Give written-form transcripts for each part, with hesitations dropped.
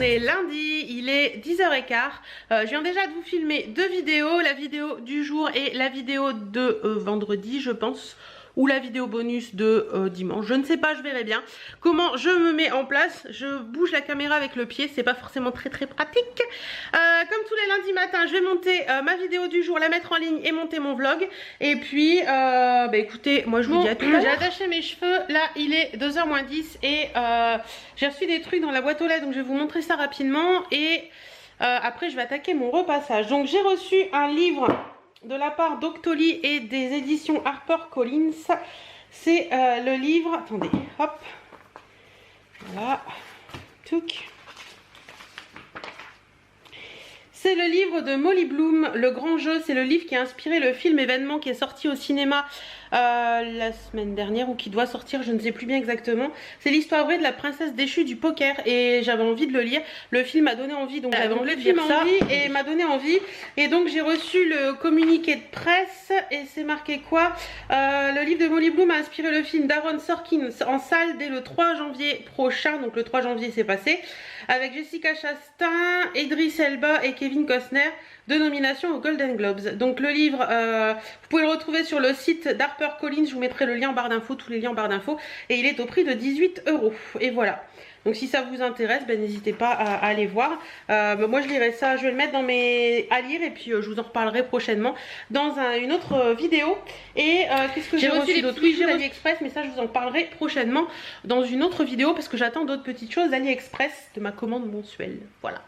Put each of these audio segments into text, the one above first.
est lundi, il est 10h15. Je viens déjà de vous filmer deux vidéos, la vidéo du jour et la vidéo de vendredi je pense, ou la vidéo bonus de dimanche, je ne sais pas, je verrai bien comment je me mets en place. Je bouge la caméra avec le pied, c'est pas forcément très pratique. Comme tous les lundis matins, je vais monter ma vidéo du jour, la mettre en ligne et monter mon vlog. Et puis bah écoutez, moi je vous dis à tout à l'heure. J'ai attaché mes cheveux, là il est 2h moins 10 et j'ai reçu des trucs dans la boîte aux lettres, donc je vais vous montrer ça rapidement. Et après je vais attaquer mon repassage. Donc j'ai reçu un livre de la part d'Octoly et des éditions HarperCollins. C'est le livre, attendez, hop, voilà, touc. C'est le livre de Molly Bloom, Le Grand Jeu. C'est le livre qui a inspiré le film événement qui est sorti au cinéma la semaine dernière, ou qui doit sortir, je ne sais plus bien exactement. C'est l'histoire vraie de la princesse déchue du poker et j'avais envie de le lire. Le film m'a donné envie, donc j'avais envie de lire ça et m'a donné envie. Et donc j'ai reçu le communiqué de presse et c'est marqué quoi, le livre de Molly Bloom a inspiré le film d'Aaron Sorkin en salle dès le 3 janvier prochain. Donc le 3 janvier c'est passé, avec Jessica Chastain, Idris Elba et Kevin Costner, 2 nominations aux Golden Globes. Donc le livre, vous pouvez le retrouver sur le site d'HarperCollins, je vous mettrai le lien en barre d'infos, tous les liens en barre d'infos, et il est au prix de 18 €. Et voilà. Donc si ça vous intéresse, ben, n'hésitez pas à aller voir. Moi je lirai ça, je vais le mettre dans mes à lire et puis je vous en reparlerai prochainement dans une autre vidéo. Et qu'est-ce que j'ai reçu d'autres? Oui, j'ai AliExpress, mais ça je vous en parlerai prochainement dans une autre vidéo parce que j'attends d'autres petites choses d'AliExpress de ma commande mensuelle. Voilà.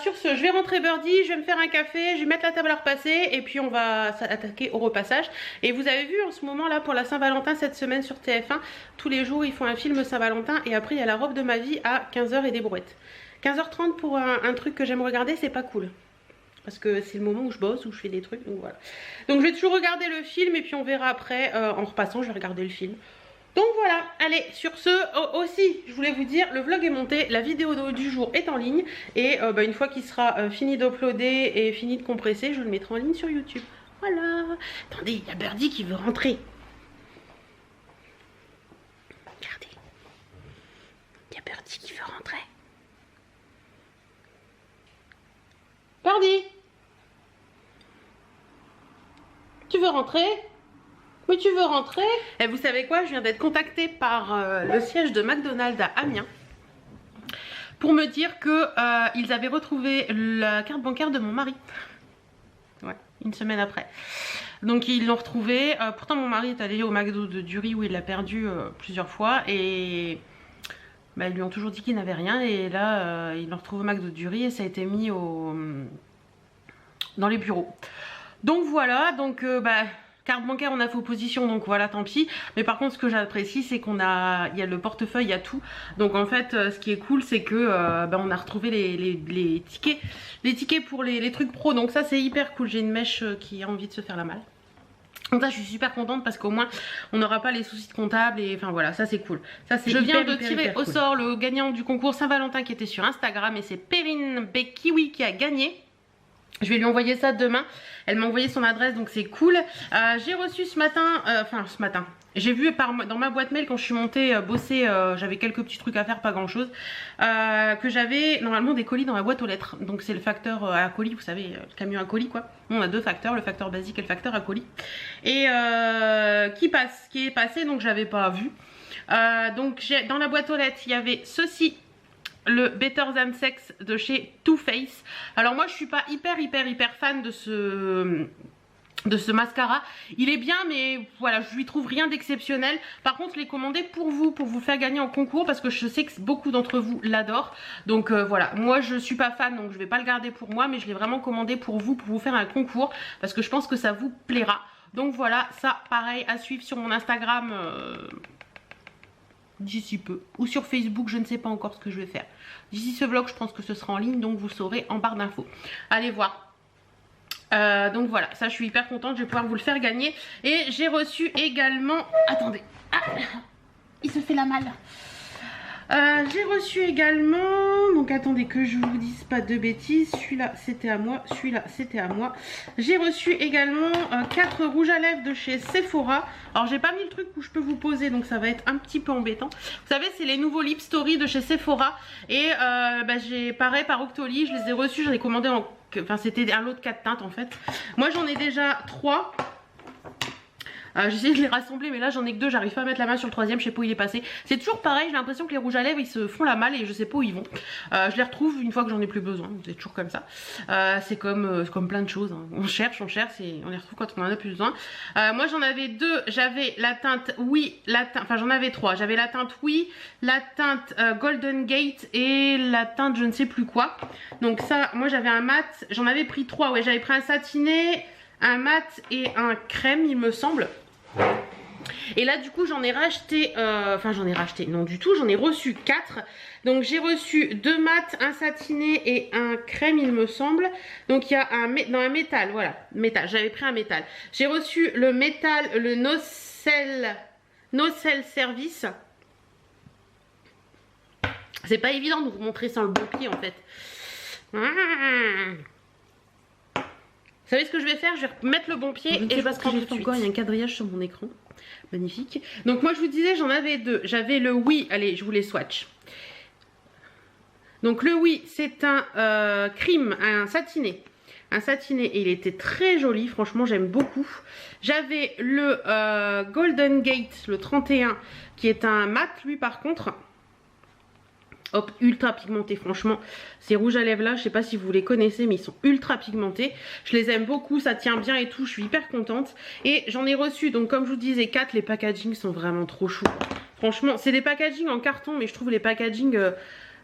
Sur ce, je vais rentrer Birdie, je vais me faire un café, je vais mettre la table à repasser et puis on va s'attaquer au repassage. Et vous avez vu en ce moment là pour la Saint-Valentin cette semaine sur TF1, tous les jours ils font un film Saint-Valentin et après il y a la robe de ma vie à 15h et des brouettes. 15h30 pour un truc que j'aime regarder, c'est pas cool. Parce que c'est le moment où je bosse, où je fais des trucs, donc voilà. Donc je vais toujours regarder le film et puis on verra après, en repassant je vais regarder le film. Donc voilà, allez, sur ce, aussi, je voulais vous dire, le vlog est monté, la vidéo du jour est en ligne. Et bah, une fois qu'il sera fini d'uploader et fini de compresser, je le mettrai en ligne sur YouTube. Voilà. Attendez, il y a Birdie qui veut rentrer. Regardez. Il y a Birdie qui veut rentrer. Birdie, tu veux rentrer ? Oui, tu veux rentrer? Et vous savez quoi, je viens d'être contactée par le siège de McDonald's à Amiens pour me dire que ils avaient retrouvé la carte bancaire de mon mari. Ouais, une semaine après. Donc ils l'ont retrouvé. Pourtant mon mari est allé au McDo de Dury où il l'a perdu plusieurs fois et bah, ils lui ont toujours dit qu'il n'avait rien. Et là ils l'ont retrouvé au McDo de Dury et ça a été mis dans les bureaux. Donc voilà, donc bah... carte bancaire, on a fait opposition, donc voilà, tant pis. Mais par contre, ce que j'apprécie, c'est il y a le portefeuille, il y a tout. Donc en fait, ce qui est cool, c'est que on a retrouvé les tickets pour les trucs pro. Donc ça, c'est hyper cool. J'ai une mèche qui a envie de se faire la malle. Donc ça, je suis super contente parce qu'au moins, on n'aura pas les soucis de comptable. Et enfin voilà, ça c'est cool. Ça, c'est je viens de tirer au sort le gagnant du concours Saint-Valentin qui était sur Instagram. Et c'est Perrine Bekiwi qui a gagné. Je vais lui envoyer ça demain. Elle m'a envoyé son adresse, donc c'est cool. J'ai reçu ce matin, j'ai vu dans ma boîte mail quand je suis montée bosser, j'avais quelques petits trucs à faire, pas grand chose, que j'avais normalement des colis dans ma boîte aux lettres. Donc c'est le facteur à colis, vous savez, le camion à colis quoi. On a deux facteurs, le facteur basique et le facteur à colis. Et qui est passé, donc j'avais pas vu. Donc dans la boîte aux lettres, il y avait ceci. Le Better Than Sex de chez Too Faced. Alors moi je suis pas hyper fan de ce mascara. Il est bien mais voilà, je lui trouve rien d'exceptionnel. Par contre je l'ai commandé pour vous faire gagner en concours parce que je sais que beaucoup d'entre vous l'adorent. Donc voilà, moi je suis pas fan donc je vais pas le garder pour moi, mais je l'ai vraiment commandé pour vous faire un concours parce que je pense que ça vous plaira. Donc voilà, ça pareil à suivre sur mon Instagram d'ici peu, ou sur Facebook, je ne sais pas encore ce que je vais faire. D'ici ce vlog, je pense que ce sera en ligne, donc vous saurez en barre d'infos. Allez voir. Donc voilà, ça je suis hyper contente, je vais pouvoir vous le faire gagner. Et j'ai reçu également, attendez, ah, il se fait la malle. J'ai reçu également, donc attendez que je vous dise pas de bêtises, celui-là c'était à moi, celui-là c'était à moi. J'ai reçu également 4 rouges à lèvres de chez Sephora. Alors j'ai pas mis le truc où je peux vous poser, donc ça va être un petit peu embêtant. Vous savez, c'est les nouveaux Lip Story de chez Sephora. Et j'ai pareil par Octoly, je les ai reçus, j'en ai commandé en... Enfin c'était un lot de 4 teintes en fait. Moi j'en ai déjà 3. J'ai essayé de les rassembler, mais là j'en ai que 2, j'arrive pas à mettre la main sur le troisième, je sais pas où il est passé. C'est toujours pareil, j'ai l'impression que les rouges à lèvres ils se font la malle et je sais pas où ils vont. Je les retrouve une fois que j'en ai plus besoin, c'est toujours comme ça. C'est comme plein de choses, hein. On cherche et on les retrouve quand on en a plus besoin. Moi j'en avais 2, j'avais la teinte Oui, enfin j'en avais 3. J'avais la teinte Oui, la teinte Golden Gate et la teinte je ne sais plus quoi. Donc ça, moi j'avais un mat, j'en avais pris 3, ouais, j'avais pris un satiné, un mat et un crème il me semble. Et là du coup j'en ai racheté, non du tout, j'en ai reçu 4. Donc j'ai reçu 2 mats, un satiné et un crème il me semble. Donc il y a un métal, voilà, métal, j'avais pris un métal. J'ai reçu le métal, le Nocel Service. C'est pas évident de vous montrer sans le bon pied en fait. Vous savez ce que je vais faire? Je vais mettre le bon pied et je vais prendre tout de suite. Il y a un quadrillage sur mon écran. Magnifique. Donc moi je vous disais j'en avais 2. J'avais le Oui. Allez, je vous les swatch. Donc le Oui, c'est un crime, un satiné. Un satiné et il était très joli. Franchement, j'aime beaucoup. J'avais le Golden Gate, le 31, qui est un mat lui par contre. Hop, ultra pigmenté, franchement ces rouges à lèvres là, je sais pas si vous les connaissez mais ils sont ultra pigmentés, je les aime beaucoup, ça tient bien et tout, je suis hyper contente. Et j'en ai reçu, donc comme je vous disais 4, les packaging sont vraiment trop choux. Franchement c'est des packaging en carton mais je trouve les packaging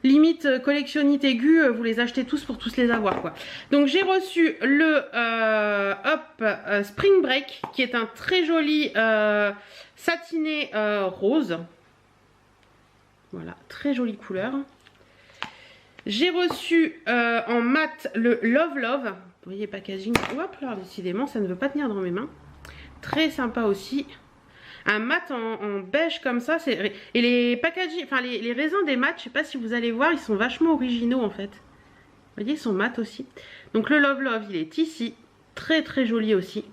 limite collectionnite aiguë, vous les achetez tous pour tous les avoir quoi. Donc j'ai reçu le Spring Break qui est un très joli satiné rose. Voilà, très jolie couleur. J'ai reçu en mat le Love Love. Vous voyez, packaging. Hop là, décidément, ça ne veut pas tenir dans mes mains. Très sympa aussi. Un mat en beige comme ça. Et les packaging, enfin les raisins des mats, je sais pas si vous allez voir, ils sont vachement originaux en fait. Vous voyez, ils sont mat aussi. Donc le Love Love, il est ici. Très très joli aussi.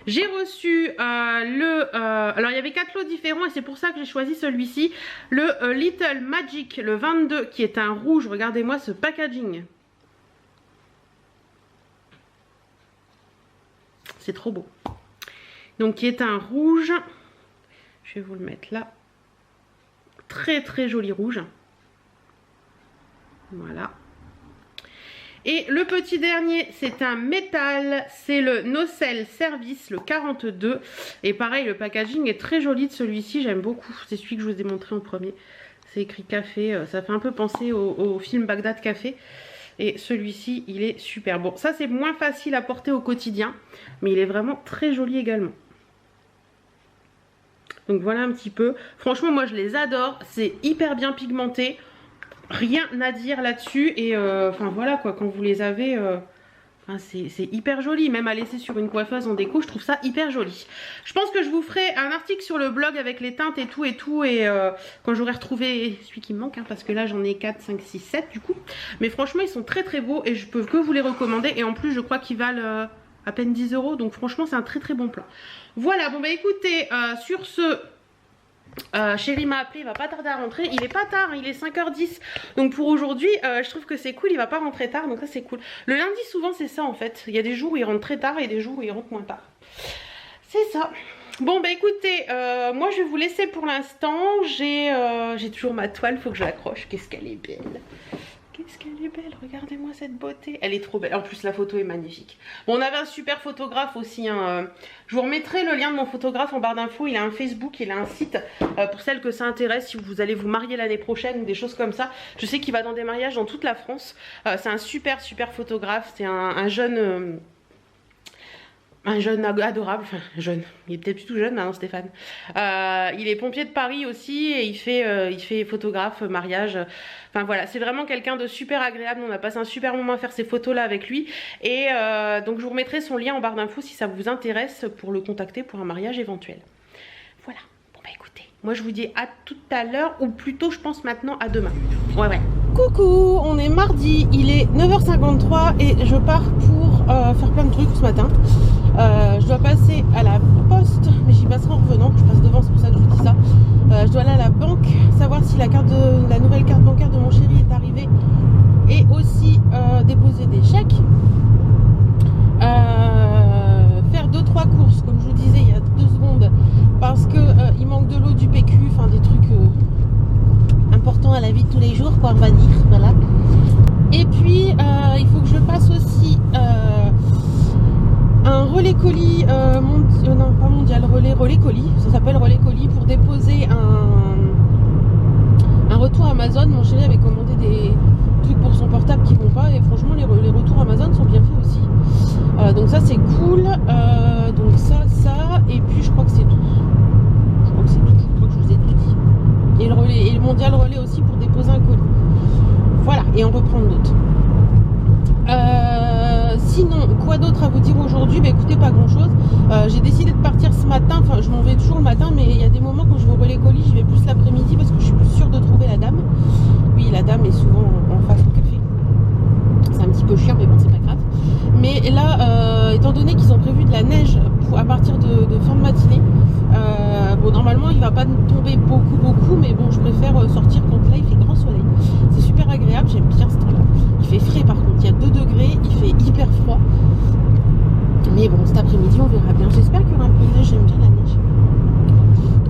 J'ai reçu alors il y avait 4 lots différents et c'est pour ça que j'ai choisi celui-ci. Le Little Magic, le 22, qui est un rouge. Regardez-moi ce packaging. C'est trop beau. Donc qui est un rouge. Je vais vous le mettre là. Très très joli rouge. Voilà. Et le petit dernier, c'est un métal, c'est le Nocel Service, le 42. Et pareil, le packaging est très joli de celui-ci, j'aime beaucoup. C'est celui que je vous ai montré en premier. C'est écrit café, ça fait un peu penser au film Bagdad Café. Et celui-ci, il est super. Bon, ça c'est moins facile à porter au quotidien, mais il est vraiment très joli également. Donc voilà un petit peu. Franchement, moi je les adore, c'est hyper bien pigmenté. Rien à dire là-dessus et enfin voilà quoi, quand vous les avez c'est hyper joli, même à laisser sur une coiffeuse en déco, je trouve ça hyper joli. Je pense que je vous ferai un article sur le blog avec les teintes et tout et quand j'aurai retrouvé celui qui me manque hein, parce que là j'en ai 4, 5, 6, 7 du coup. Mais franchement ils sont très très beaux et je peux que vous les recommander et en plus je crois qu'ils valent à peine 10 €, donc franchement c'est un très très bon plan. Voilà, bon bah écoutez, sur ce... Chéri m'a appelé, il va pas tarder à rentrer. Il est pas tard, il est 5h10. Donc pour aujourd'hui, je trouve que c'est cool. Il va pas rentrer tard, donc ça c'est cool. Le lundi, souvent c'est ça en fait. Il y a des jours où il rentre très tard et des jours où il rentre moins tard. C'est ça. Bon bah écoutez, moi je vais vous laisser pour l'instant. J'ai toujours ma toile, faut que je l'accroche. Qu'est-ce qu'elle est belle. Qu'est-ce qu'elle est belle, regardez-moi cette beauté. Elle est trop belle, en plus la photo est magnifique. Bon, on avait un super photographe aussi, hein. Je vous remettrai le lien de mon photographe en barre d'infos. Il a un Facebook, il a un site, pour celles que ça intéresse, si vous allez vous marier l'année prochaine ou des choses comme ça. Je sais qu'il va dans des mariages dans toute la France. C'est un super photographe, c'est un jeune... un jeune adorable, enfin jeune, il est peut-être plus tout jeune maintenant Stéphane. Il est pompier de Paris aussi et il fait photographe, mariage. Enfin voilà, c'est vraiment quelqu'un de super agréable. On a passé un super moment à faire ces photos là avec lui. Et donc je vous remettrai son lien en barre d'infos si ça vous intéresse pour le contacter pour un mariage éventuel. Voilà, bon bah écoutez, Moi je vous dis à tout à l'heure, ou plutôt je pense maintenant à demain. Ouais. Coucou, on est mardi, il est 9h53 et je pars pour faire plein de trucs ce matin. Je dois passer à la poste, mais j'y passerai en revenant, je passe devant, c'est pour ça que je vous dis ça. Je dois aller à la banque, savoir si la nouvelle carte bancaire de mon chéri est arrivée, et aussi déposer des chèques. Faire 2-3 courses, comme je vous disais il y a 2 secondes, parce que il manque de l'eau, du PQ, enfin des trucs importants à la vie de tous les jours, quoi, on va dire, voilà. Et puis il faut que je passe aussi un relais colis, non pas mondial, relais colis, ça s'appelle relais colis, pour déposer un retour Amazon. Mon chéri avait commandé des trucs pour son portable qui vont pas, et franchement les retours Amazon sont bien faits aussi. Donc ça c'est cool, donc ça, et puis je crois que c'est tout. Je crois que je vous ai tout dit. Et le mondial relais aussi pour déposer un colis. Voilà, et en reprendre d'autres. Sinon, quoi d'autre à vous dire aujourd'hui? Bah écoutez, pas grand chose. J'ai décidé de partir ce matin, enfin je m'en vais toujours le matin, mais il y a des moments quand je vais au relais colis, je vais plus l'après-midi parce que je suis plus sûre de trouver la dame. Oui, la dame est souvent en face au café. C'est un petit peu chiant, mais bon, c'est pas grave. Mais là, étant donné qu'ils ont prévu de la neige à partir de fin de matinée, bon, normalement il va pas tomber beaucoup, mais bon, je préfère sortir quand là il fait grand soleil. C'est super agréable, j'aime bien ce temps-là. Il fait frais par contre, il y a 2 degrés, il fait hyper froid. Mais bon, cet après-midi on verra bien. J'espère qu'il y aura un peu de neige, j'aime bien la neige.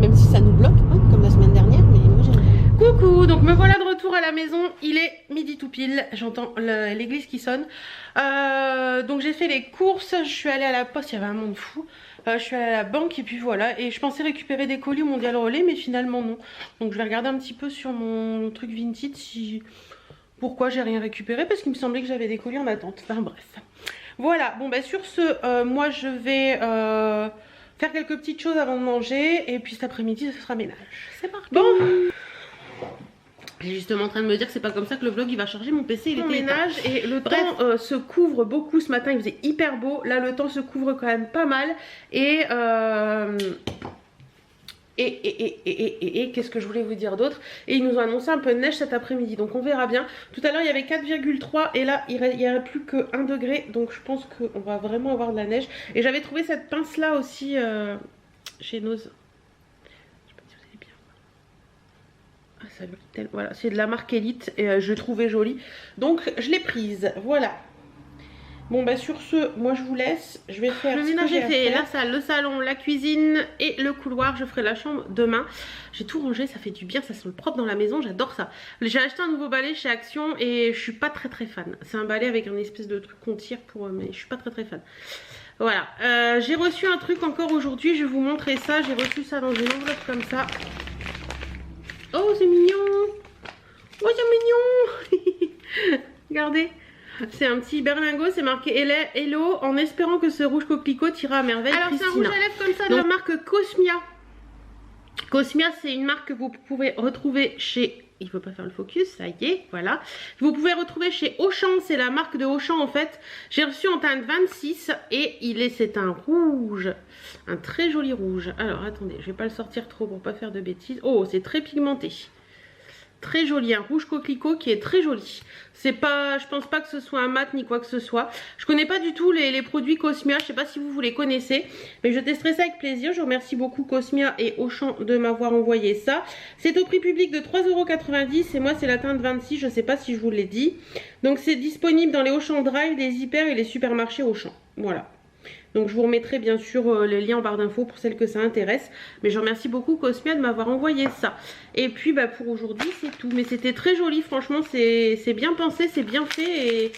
Même si ça nous bloque, hein, comme la semaine dernière, mais moi j'aime bien. Coucou, donc me voilà de retour à la maison, il est midi tout pile, j'entends l'église qui sonne. Donc j'ai fait les courses, je suis allée à la poste, il y avait un monde fou. Je suis allée à la banque et puis voilà, et je pensais récupérer des colis au mondial relais, mais finalement non. Donc je vais regarder un petit peu sur mon truc Vinted si... pourquoi j'ai rien récupéré, parce qu'il me semblait que j'avais des colis en attente. Enfin bref. Voilà, bon bah sur ce, moi je vais faire quelques petites choses avant de manger, et puis cet après-midi ce sera ménage. C'est parti. Bon, j'ai justement en train de me dire que c'est pas comme ça que le vlog il va charger, mon PC il était ménage et le temps se couvre beaucoup ce matin, il faisait hyper beau, là le temps se couvre quand même pas mal et qu'est-ce que je voulais vous dire d'autre, et ils nous ont annoncé un peu de neige cet après-midi, donc on verra bien. Tout à l'heure il y avait 4,3 et là il n'y aurait plus que 1 degré, donc je pense qu'on va vraiment avoir de la neige. Et j'avais trouvé cette pince là aussi chez Nose. Voilà, c'est de la marque Elite et je trouvais jolie, donc je l'ai prise. Voilà. Bon bah sur ce, moi je vous laisse, je vais faire le ménage est fait, la salle, le salon, la cuisine et le couloir. Je ferai la chambre demain. J'ai tout rangé, ça fait du bien, ça sent le propre dans la maison, j'adore ça. J'ai acheté un nouveau balai chez Action et je suis pas très fan. C'est un balai avec un espèce de truc qu'on tire pour, mais je suis pas très fan. Voilà, j'ai reçu un truc encore aujourd'hui, je vais vous montrer ça. J'ai reçu ça dans une enveloppe comme ça. Oh c'est mignon. Oh c'est mignon. Regardez, c'est un petit berlingot, c'est marqué Hello en espérant que ce rouge coquelicot ira à merveille. Alors c'est un rouge à lèvres comme ça de la marque Cosmia. Cosmia c'est une marque que vous pouvez retrouver chez... Il ne veut pas faire le focus, ça y est, voilà. Vous pouvez retrouver chez Auchan, c'est la marque de Auchan en fait. J'ai reçu en teinte 26 et c'est un rouge, un très joli rouge. Alors attendez, je vais pas le sortir trop pour pas faire de bêtises. Oh, c'est très pigmenté. Très joli, un rouge coquelicot qui est très joli. C'est pas, je pense pas que ce soit un mat ni quoi que ce soit. Je connais pas du tout les produits Cosmia, je sais pas si vous les connaissez, mais je testerai ça avec plaisir. Je remercie beaucoup Cosmia et Auchan de m'avoir envoyé ça. C'est au prix public de 3,90 € et moi c'est la teinte 26, je sais pas si je vous l'ai dit. Donc c'est disponible dans les Auchan Drive, les Hyper et les supermarchés Auchan. Voilà. Donc je vous remettrai bien sûr les liens en barre d'infos pour celles que ça intéresse. Mais je remercie beaucoup Cosmia de m'avoir envoyé ça. Et puis bah, pour aujourd'hui c'est tout. Mais c'était très joli, franchement c'est bien pensé, c'est bien fait. Et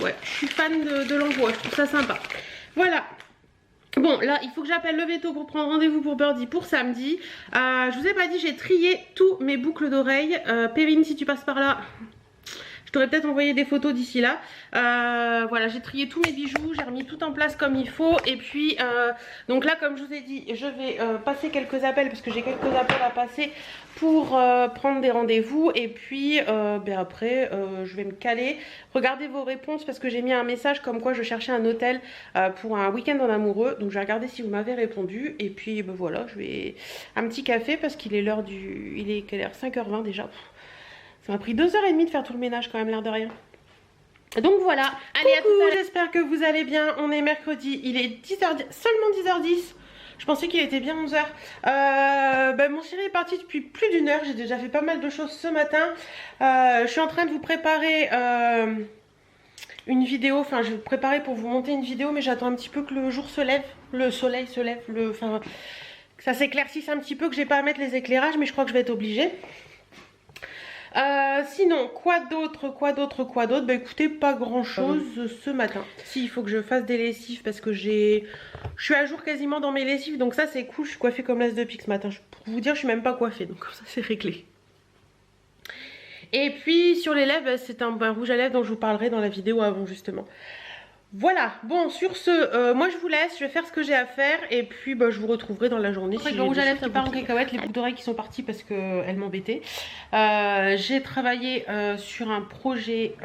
ouais, je suis fan de l'envoi, je trouve ça sympa. Voilà. Bon là il faut que j'appelle le veto pour prendre rendez-vous pour Birdie pour samedi. Je vous ai pas dit, j'ai trié tous mes boucles d'oreilles. Perrine, si tu passes par là... Je t'aurais peut-être envoyé des photos d'ici là. Voilà, j'ai trié tous mes bijoux, j'ai remis tout en place comme il faut. Et puis, donc là, comme je vous ai dit, je vais passer quelques appels parce que j'ai quelques appels à passer pour prendre des rendez-vous. Et puis, après, je vais me caler. Regardez vos réponses parce que j'ai mis un message comme quoi je cherchais un hôtel pour un week-end en amoureux. Donc, je vais regarder si vous m'avez répondu. Et puis, voilà, je vais un petit café parce qu'il est l'heure du... Il est quelle heure? 5h20 déjà. Ça m'a pris 2h30 de faire tout le ménage quand même, l'air de rien. Donc voilà, allez à tout à l'heure. J'espère que vous allez bien. On est mercredi, il est 10h10, seulement 10h10. Je pensais qu'il était bien 11h. Mon chéri est parti depuis plus d'une heure. J'ai déjà fait pas mal de choses ce matin. Je suis en train de vous préparer une vidéo. Enfin, je vais vous préparer pour vous monter une vidéo, mais j'attends un petit peu que le jour se lève. Le soleil se lève. Enfin, que ça s'éclaircisse un petit peu, que j'ai pas à mettre les éclairages, mais je crois que je vais être obligée. Sinon, quoi d'autre? Bah écoutez, pas grand chose ce matin. Si, il faut que je fasse des lessives parce que je suis à jour quasiment dans mes lessives, donc ça c'est cool. Je suis coiffée comme l'as de pique ce matin. Pour vous dire, je suis même pas coiffée, donc comme ça c'est réglé. Et puis sur les lèvres, c'est un rouge à lèvres dont je vous parlerai dans la vidéo avant justement. Voilà, bon sur ce, moi je vous laisse, je vais faire ce que j'ai à faire et puis je vous retrouverai dans la journée. Si le rouge à lèvres qui part en cacahuète, les boucles d'oreilles qui sont parties parce qu'elles m'embêtaient. J'ai travaillé sur un projet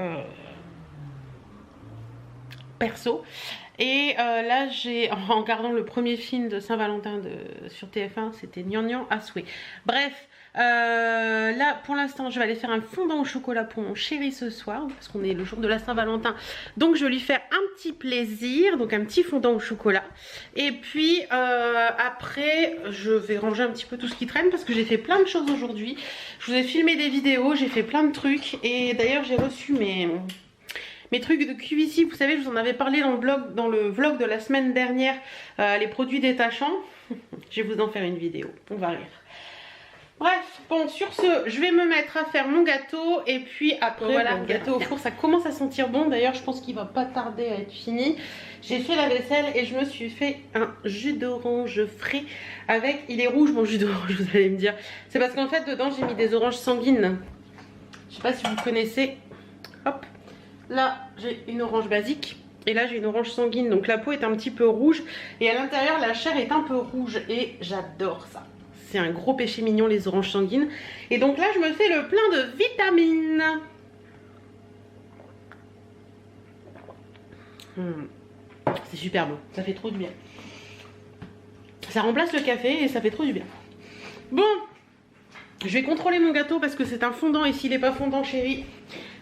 perso. Et là j'ai, en regardant le premier film de Saint-Valentin sur TF1, c'était gnangnan à souhait. Bref, là pour l'instant je vais aller faire un fondant au chocolat pour mon chéri ce soir parce qu'on est le jour de la Saint-Valentin, donc je vais lui faire un petit plaisir, donc un petit fondant au chocolat. Et puis après je vais ranger un petit peu tout ce qui traîne parce que j'ai fait plein de choses aujourd'hui. Je vous ai filmé des vidéos, j'ai fait plein de trucs et d'ailleurs j'ai reçu mes trucs de QVC, vous savez, je vous en avais parlé dans le vlog de la semaine dernière, les produits détachants. Je vais vous en faire une vidéo, on va rire. Bref, bon, sur ce, je vais me mettre à faire mon gâteau et puis après, voilà, le gâteau au four, ça commence à sentir bon. D'ailleurs, je pense qu'il va pas tarder à être fini. J'ai fait la vaisselle et je me suis fait un jus d'orange frais avec, il est rouge mon jus d'orange, vous allez me dire. C'est parce qu'en fait, dedans, j'ai mis des oranges sanguines. Je sais pas si vous connaissez. Hop. Là, j'ai une orange basique et là, j'ai une orange sanguine. Donc, la peau est un petit peu rouge et à l'intérieur, la chair est un peu rouge et j'adore ça. C'est un gros péché mignon, les oranges sanguines. Et donc là, je me fais le plein de vitamines. C'est super bon, ça fait trop du bien. Ça remplace le café et ça fait trop du bien. Bon, je vais contrôler mon gâteau parce que c'est un fondant et s'il n'est pas fondant, chérie,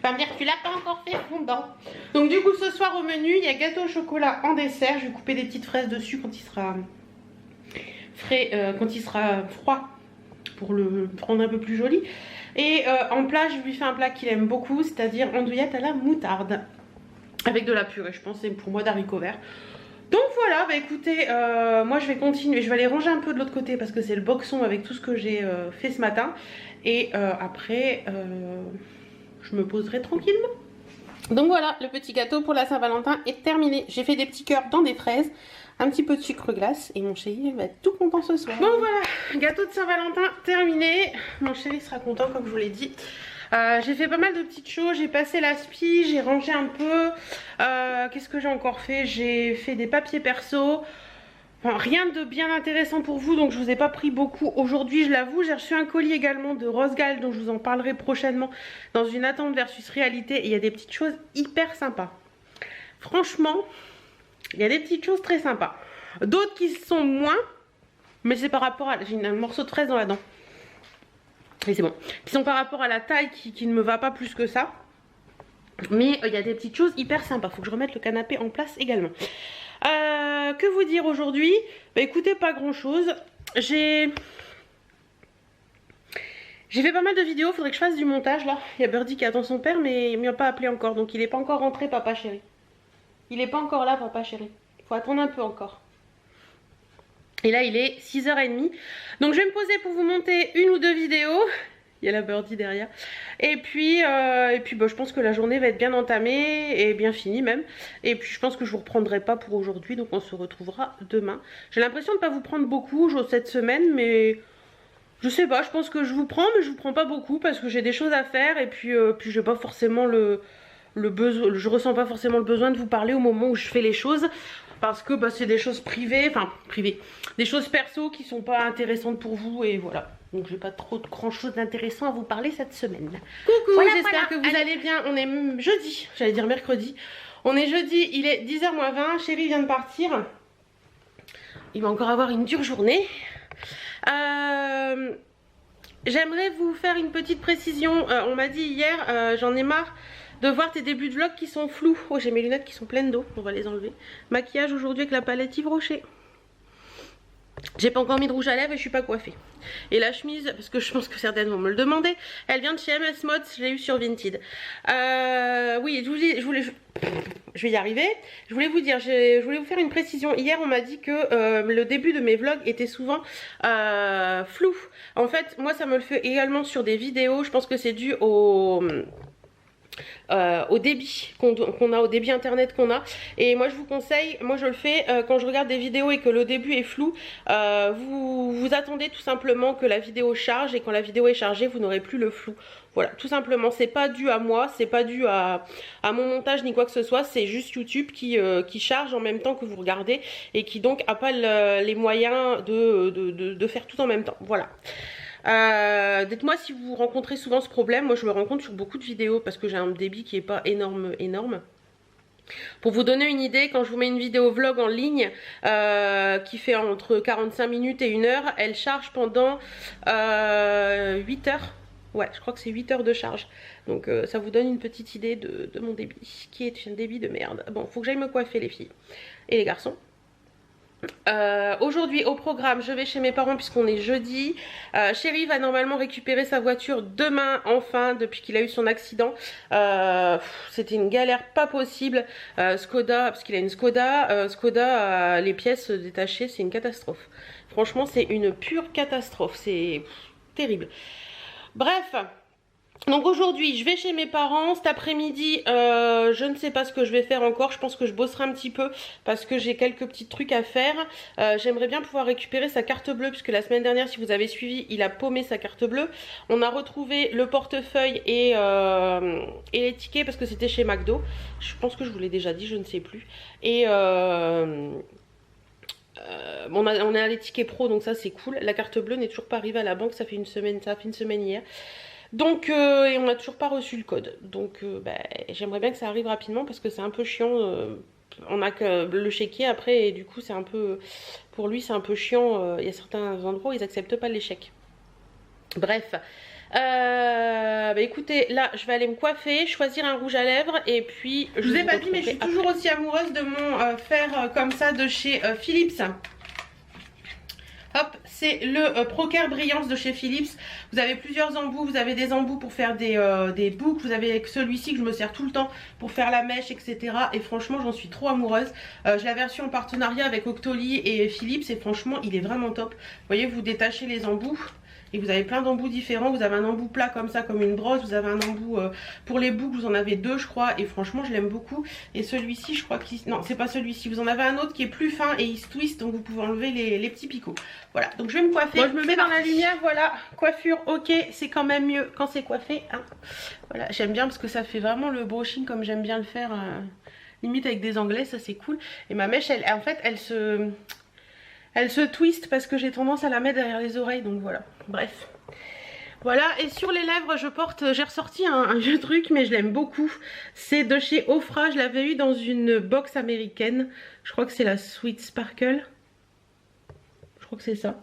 va me dire que tu l'as pas encore fait fondant. Donc du coup, ce soir au menu, il y a gâteau au chocolat en dessert. Je vais couper des petites fraises dessus quand il sera frais, quand il sera froid, pour le rendre un peu plus joli. Et en plat, je lui fais un plat qu'il aime beaucoup, c'est-à-dire andouillette à la moutarde avec de la purée, je pense, c'est pour moi d'haricots verts. Donc voilà, bah écoutez, moi je vais continuer, je vais aller ranger un peu de l'autre côté parce que c'est le boxon avec tout ce que j'ai fait ce matin. Et après, je me poserai tranquillement. Donc voilà, le petit gâteau pour la Saint-Valentin est terminé. J'ai fait des petits cœurs dans des fraises, un petit peu de sucre glace et mon chéri va être tout content ce soir. Bon voilà, gâteau de Saint-Valentin terminé. Mon chéri sera content comme je vous l'ai dit. J'ai fait pas mal de petites choses, j'ai passé l'aspi, j'ai rangé un peu. Qu'est-ce que j'ai encore fait? J'ai fait des papiers perso. Enfin, rien de bien intéressant pour vous, donc je vous ai pas pris beaucoup aujourd'hui, je l'avoue. J'ai reçu un colis également de Rosgal, dont je vous en parlerai prochainement dans une attente versus réalité. Et il y a des petites choses hyper sympas. Franchement, il y a des petites choses très sympas. D'autres qui sont moins, mais c'est par rapport à... J'ai un morceau de fraise dans la dent. Et c'est bon. Qui sont par rapport à la taille qui ne me va pas plus que ça. Mais il y a des petites choses hyper sympas. Faut que je remette le canapé en place également. Que vous dire aujourd'hui? Bah écoutez, pas grand chose. J'ai fait pas mal de vidéos, faudrait que je fasse du montage là. Il y a Birdie qui attend son père mais il m'a pas appelé encore. Donc il est pas encore rentré, papa chéri. Il est pas encore là, papa chéri. Faut attendre un peu encore. Et là il est 6h30. Donc je vais me poser pour vous monter une ou deux vidéos. Il y a la Birdie derrière. Et puis bah, je pense que la journée va être bien entamée et bien finie même. Et puis je pense que je vous reprendrai pas pour aujourd'hui. Donc on se retrouvera demain. J'ai l'impression de ne pas vous prendre beaucoup cette semaine. Mais Je sais pas, je pense que je vous prends, mais je vous prends pas beaucoup parce que j'ai des choses à faire et puis j'ai pas forcément le besoin, je ressens pas forcément le besoin de vous parler au moment où je fais les choses parce que bah, c'est des choses privées, enfin privées, des choses perso qui sont pas intéressantes pour vous et voilà. Donc j'ai pas trop de grand chose d'intéressant à vous parler cette semaine. Coucou, voilà, j'espère que vous allez bien. On est jeudi, j'allais dire mercredi. On est jeudi, il est 10h moins 20, chérie vient de partir. Il va encore avoir une dure journée. J'aimerais vous faire une petite précision. On m'a dit hier, j'en ai marre de voir tes débuts de vlog qui sont flous. Oh, j'ai mes lunettes qui sont pleines d'eau, on va les enlever. Maquillage aujourd'hui avec la palette Yves Rocher. J'ai pas encore mis de rouge à lèvres et je suis pas coiffée. Et la chemise, parce que je pense que certaines vont me le demander, elle vient de chez MS Mods, je l'ai eu sur Vinted. Oui, je vais y arriver. Je voulais vous dire, je voulais vous faire une précision. Hier, on m'a dit que le début de mes vlogs était souvent flou. En fait, moi, ça me le fait également sur des vidéos. Je pense que c'est dû au débit qu'on a, au débit internet qu'on a. Et moi je vous conseille, moi je le fais quand je regarde des vidéos et que le début est flou, vous attendez tout simplement que la vidéo charge et quand la vidéo est chargée vous n'aurez plus le flou. Voilà, tout simplement, c'est pas dû à moi, c'est pas dû à mon montage ni quoi que ce soit, c'est juste YouTube qui charge en même temps que vous regardez et qui donc a pas les moyens de faire tout en même temps. Voilà. Dites-moi si vous rencontrez souvent ce problème. Moi je le rencontre sur beaucoup de vidéos parce que j'ai un débit qui est pas énorme. Pour vous donner une idée, quand je vous mets une vidéo vlog en ligne qui fait entre 45 minutes et 1 heure, elle charge pendant 8 heures. Ouais, je crois que c'est 8 heures de charge. Donc ça vous donne une petite idée de mon débit, qui est un débit de merde. Bon, faut que j'aille me coiffer les filles et les garçons. Aujourd'hui au programme, je vais chez mes parents puisqu'on est jeudi. Chéri va normalement récupérer sa voiture demain enfin depuis qu'il a eu son accident. C'était une galère pas possible. Skoda, parce qu'il a une Skoda, Skoda les pièces détachées, c'est une catastrophe. Franchement c'est une pure catastrophe, c'est terrible. Bref. Donc aujourd'hui je vais chez mes parents, cet après-midi je ne sais pas ce que je vais faire encore, je pense que je bosserai un petit peu parce que j'ai quelques petits trucs à faire. J'aimerais bien pouvoir récupérer sa carte bleue puisque la semaine dernière si vous avez suivi il a paumé sa carte bleue. On a retrouvé le portefeuille et les tickets parce que c'était chez McDo, je pense que je vous l'ai déjà dit, je ne sais plus. Et on est à les tickets pro donc ça c'est cool. La carte bleue n'est toujours pas arrivée à la banque, ça fait une semaine hier. Donc et on n'a toujours pas reçu le code. Donc j'aimerais bien que ça arrive rapidement parce que c'est un peu chiant. On a que le chéquier après et du coup c'est un peu, pour lui c'est un peu chiant. Il y a certains endroits où ils acceptent pas les chèques. Bref. Écoutez, là je vais aller me coiffer, choisir un rouge à lèvres et puis je vous ai pas dit mais je suis toujours aussi amoureuse de mon fer comme ça de chez Philips. Hop, c'est le Procare Brillance de chez Philips. Vous avez plusieurs embouts, vous avez des embouts pour faire des boucles. Vous avez celui-ci que je me sers tout le temps pour faire la mèche, etc. Et franchement, j'en suis trop amoureuse. Je l'avais reçu en partenariat avec Octoly et Philips et franchement, il est vraiment top. Vous voyez, vous détachez les embouts. Et vous avez plein d'embouts différents, vous avez un embout plat comme ça, comme une brosse, vous avez un embout pour les boucles, vous en avez 2 je crois, et franchement je l'aime beaucoup. Et celui-ci je crois qu'il... Non c'est pas celui-ci, vous en avez un autre qui est plus fin et il se twist, donc vous pouvez enlever les petits picots. Voilà, donc je vais me coiffer, moi je me mets dans la lumière, voilà, coiffure, ok, c'est quand même mieux quand c'est coiffé, hein. Voilà, j'aime bien parce que ça fait vraiment le brushing comme j'aime bien le faire, limite avec des anglais, ça c'est cool. Et ma mèche, en fait, elle se twist parce que j'ai tendance à la mettre derrière les oreilles, donc voilà, bref. Voilà, et sur les lèvres, j'ai ressorti un vieux truc, mais je l'aime beaucoup. C'est de chez Ofra, je l'avais eu dans une box américaine. Je crois que c'est la Sweet Sparkle. Je crois que c'est ça.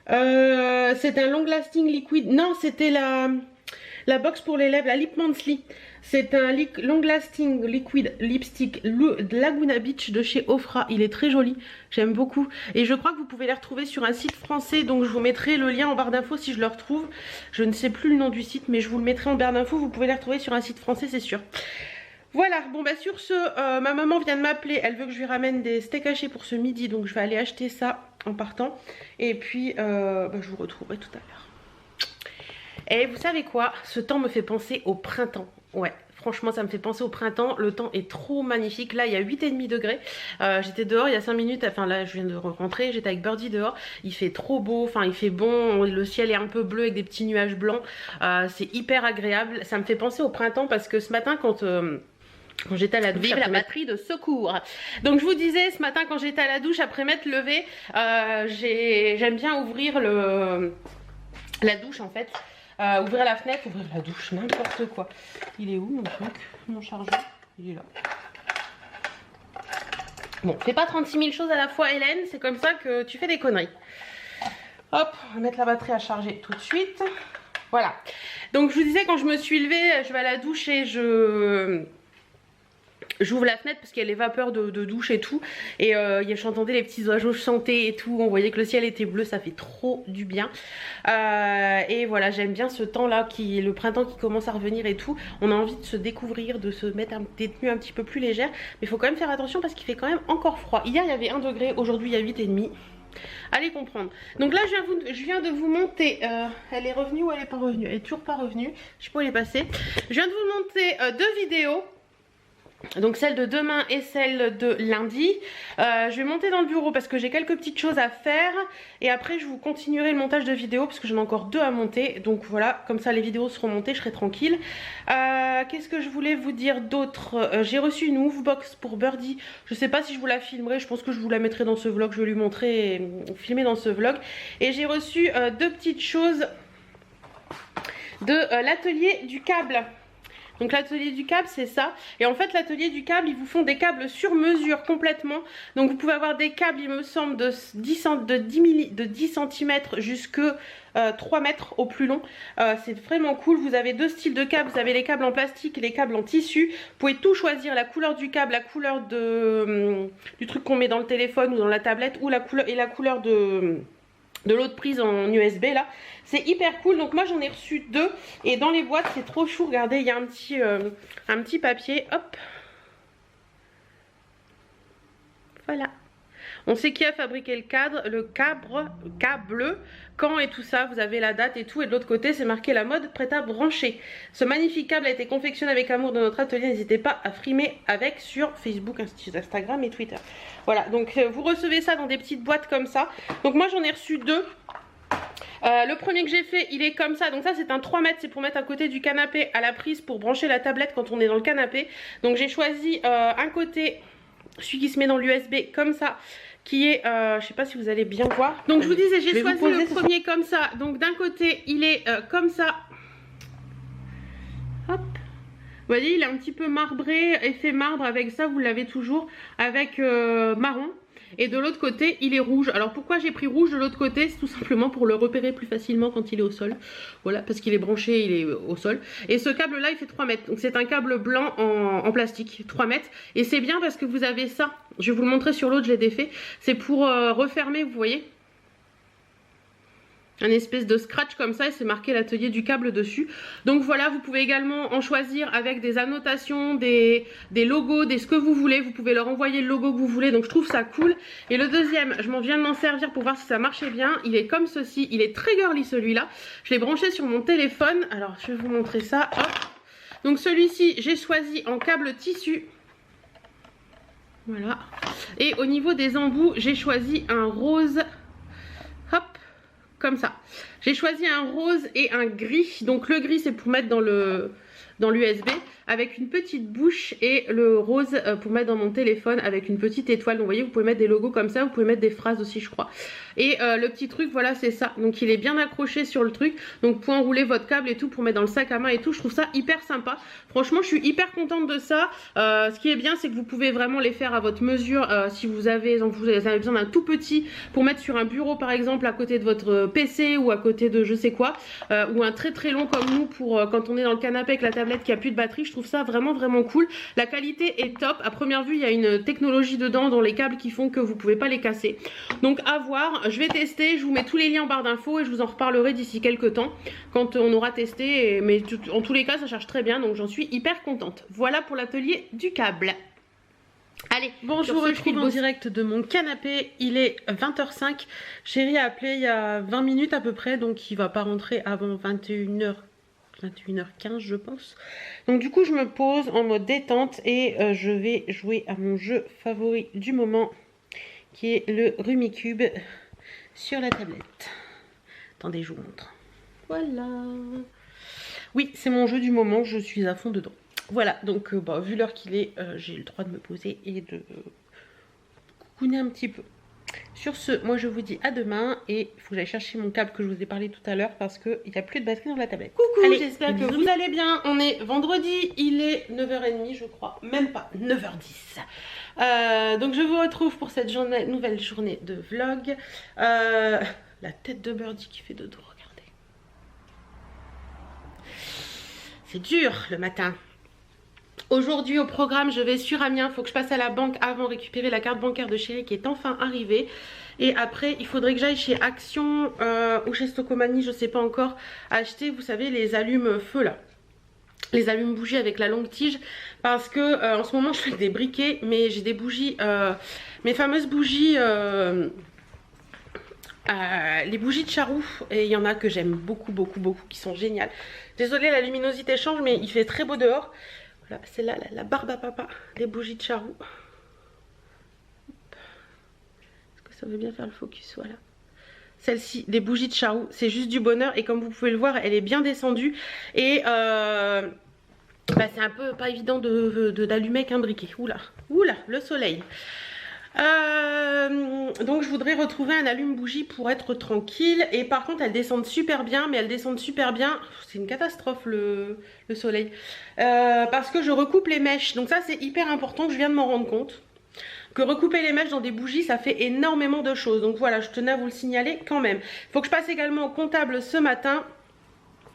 C'est un long lasting liquid. Non, c'était la box pour les lèvres, la Lip Monthly. C'est un long lasting liquid lipstick Laguna Beach de chez Ofra. Il est très joli, j'aime beaucoup. Et je crois que vous pouvez les retrouver sur un site français. Donc je vous mettrai le lien en barre d'infos si je le retrouve. Je ne sais plus le nom du site, mais je vous le mettrai en barre d'infos. Vous pouvez les retrouver sur un site français, c'est sûr. Voilà, bon bah sur ce, ma maman vient de m'appeler. Elle veut que je lui ramène des steaks hachés pour ce midi. Donc je vais aller acheter ça en partant. Et puis je vous retrouverai tout à l'heure. Et vous savez quoi? Ce temps me fait penser au printemps. Ouais, Franchement ça me fait penser au printemps, le temps est trop magnifique. Là il y a 8,5 degrés, j'étais dehors il y a 5 minutes, enfin là je viens de rentrer, j'étais avec Birdie dehors, il fait trop beau, enfin il fait bon, le ciel est un peu bleu avec des petits nuages blancs, c'est hyper agréable. Ça me fait penser au printemps parce que ce matin quand j'étais à la douche, vive la batterie de secours. Donc je vous disais ce matin quand j'étais à la douche après m'être levée, j'aime bien ouvrir la douche en fait. Ouvrir la fenêtre, ouvrir la douche, n'importe quoi. Il est où mon truc, mon chargeur? Il est là. Bon, fais pas 36 000 choses à la fois Hélène, c'est comme ça que tu fais des conneries. Hop, on va mettre la batterie à charger tout de suite. Voilà. Donc je vous disais quand je me suis levée, je vais à la douche et j'ouvre la fenêtre parce qu'il y a les vapeurs de douche et tout. Et j'entendais les petits oiseaux chanter et tout. On voyait que le ciel était bleu, ça fait trop du bien. Et voilà, j'aime bien ce temps là, le printemps qui commence à revenir et tout. On a envie de se découvrir, de se mettre des tenues un petit peu plus légères. Mais il faut quand même faire attention parce qu'il fait quand même encore froid. Hier il y avait 1 degré, aujourd'hui il y a 8,5. Allez comprendre. Donc là je viens de vous monter, elle est revenue ou elle est pas revenue? Elle est toujours pas revenue, je sais pas où elle est passée. Je viens de vous monter 2 vidéos. Donc celle de demain et celle de lundi. Je vais monter dans le bureau parce que j'ai quelques petites choses à faire. Et après je vous continuerai le montage de vidéos parce que j'en ai encore 2 à monter. Donc voilà, comme ça les vidéos seront montées, je serai tranquille. Qu'est-ce que je voulais vous dire d'autre? J'ai reçu une Woofbox pour Birdie. Je sais pas si je vous la filmerai, je pense que je vous la mettrai dans ce vlog. Je vais lui montrer et filmer dans ce vlog. Et j'ai reçu 2 petites choses de l'atelier du câble. Donc l'atelier du câble c'est ça. Et en fait l'atelier du câble ils vous font des câbles sur mesure complètement. Donc vous pouvez avoir des câbles il me semble de 10 cm jusque 3 mètres au plus long. C'est vraiment cool. Vous avez 2 styles de câbles. Vous avez les câbles en plastique et les câbles en tissu. Vous pouvez tout choisir, la couleur du câble, la couleur du truc qu'on met dans le téléphone ou dans la tablette, ou la couleur de l'autre prise en USB là. C'est hyper cool. Donc moi j'en ai reçu 2 et dans les boîtes c'est trop chou. Regardez, il y a un petit papier. Hop, voilà. On sait qui a fabriqué le cadre, le câble, quand et tout ça. Vous avez la date et tout. Et de l'autre côté c'est marqué la mode prête à brancher. Ce magnifique câble a été confectionné avec amour de notre atelier. N'hésitez pas à frimer avec sur Facebook, Instagram et Twitter. Voilà, donc vous recevez ça dans des petites boîtes comme ça. Donc moi j'en ai reçu 2. Le premier que j'ai fait il est comme ça. Donc ça c'est un 3 mètres, c'est pour mettre à côté du canapé à la prise pour brancher la tablette quand on est dans le canapé. Donc j'ai choisi un côté, celui qui se met dans l'USB comme ça, qui est, je sais pas si vous allez bien voir. Donc je vous disais j'ai choisi le premier comme ça. Donc d'un côté il est comme ça. Hop. Vous voyez il est un petit peu marbré, effet marbre avec ça, vous l'avez toujours avec marron. Et de l'autre côté il est rouge. Alors pourquoi j'ai pris rouge de l'autre côté? C'est tout simplement pour le repérer plus facilement quand il est au sol. Voilà, parce qu'il est branché, il est au sol. Et ce câble là il fait 3 mètres. Donc c'est un câble blanc en plastique, 3 mètres. Et c'est bien parce que vous avez ça. Je vais vous le montrer sur l'autre, je l'ai défait. C'est pour refermer, vous voyez, un espèce de scratch comme ça, et c'est marqué l'atelier du câble dessus. Donc voilà, vous pouvez également en choisir avec des annotations, des logos, ce que vous voulez. Vous pouvez leur envoyer le logo que vous voulez, donc je trouve ça cool. Et le deuxième, je m'en viens de m'en servir pour voir si ça marchait bien. Il est comme ceci, il est très girly celui-là. Je l'ai branché sur mon téléphone, alors je vais vous montrer ça. Hop. Donc celui-ci, j'ai choisi en câble tissu. Voilà. Et au niveau des embouts, j'ai choisi un rose. Hop. Comme ça. J'ai choisi un rose et un gris. Donc le gris c'est pour mettre dans l'USB avec une petite bouche, et le rose pour mettre dans mon téléphone avec une petite étoile. Donc vous voyez, vous pouvez mettre des logos comme ça, vous pouvez mettre des phrases aussi je crois. Et le petit truc voilà c'est ça. Donc il est bien accroché sur le truc. Donc vous pouvez enrouler votre câble et tout pour mettre dans le sac à main et tout. Je trouve ça hyper sympa. Franchement je suis hyper contente de ça. Ce qui est bien c'est que vous pouvez vraiment les faire à votre mesure. Si vous avez besoin d'un tout petit pour mettre sur un bureau par exemple à côté de votre PC ou à côté de je sais quoi. Ou un très très long comme nous pour quand on est dans le canapé avec la tablette qui a plus de batterie. Je trouve ça vraiment cool. La qualité est top. À première vue il y a une technologie dedans dans les câbles qui font que vous pouvez pas les casser. Donc à voir. Je vais tester, je vous mets tous les liens en barre d'infos et je vous en reparlerai d'ici quelques temps quand on aura testé. Mais en tous les cas ça charge très bien, donc j'en suis hyper contente. Voilà pour l'atelier du câble. Allez, bon, je vous retrouve en direct de mon canapé. Il est 20h05. Chérie a appelé il y a 20 minutes à peu près, donc il va pas rentrer avant 21h. 21h15 je pense. Donc du coup je me pose en mode détente et je vais jouer à mon jeu favori du moment qui est le Rummikub sur la tablette. Attendez, je vous montre. Voilà. Oui, c'est mon jeu du moment, je suis à fond dedans. Voilà, donc vu l'heure qu'il est, j'ai le droit de me poser et de coucouner un petit peu. Sur ce, moi je vous dis à demain et il faut que j'aille chercher mon câble que je vous ai parlé tout à l'heure parce qu'il n'y a plus de batterie dans la tablette. Coucou, j'espère que vous allez bien. On est vendredi, il est 9h30 je crois, même pas, 9h10. Donc je vous retrouve pour cette nouvelle journée de vlog. La tête de Birdie qui fait dodo, regardez. C'est dur le matin. Aujourd'hui au programme, je vais sur Amiens, il faut que je passe à la banque avant de récupérer la carte bancaire de chérie qui est enfin arrivée. Et après, il faudrait que j'aille chez Action ou chez Stocomanie, je sais pas encore, acheter, vous savez, les allumes-feu là. Les allumes-bougies avec la longue tige. Parce que en ce moment, je fais des briquets, mais j'ai des bougies, mes fameuses bougies... les bougies de charroux, et il y en a que j'aime beaucoup, qui sont géniales. Désolée, la luminosité change, mais il fait très beau dehors. Voilà, c'est là la barbe à papa des bougies de charroux. Est-ce que ça veut bien faire le focus? Voilà. Celle-ci, des bougies de charroux, c'est juste du bonheur. Et comme vous pouvez le voir, elle est bien descendue. Et c'est un peu pas évident d'allumer avec un briquet. Oula, le soleil. Donc je voudrais retrouver un allume-bougie pour être tranquille. Et par contre elles descendent super bien. Mais elles descendent super bien. C'est une catastrophe le soleil. Parce que je recoupe les mèches. Donc ça c'est hyper important que je viens de m'en rendre compte. Que recouper les mèches dans des bougies ça fait énormément de choses. Donc voilà, je tenais à vous le signaler quand même. Il faut que je passe également au comptable ce matin.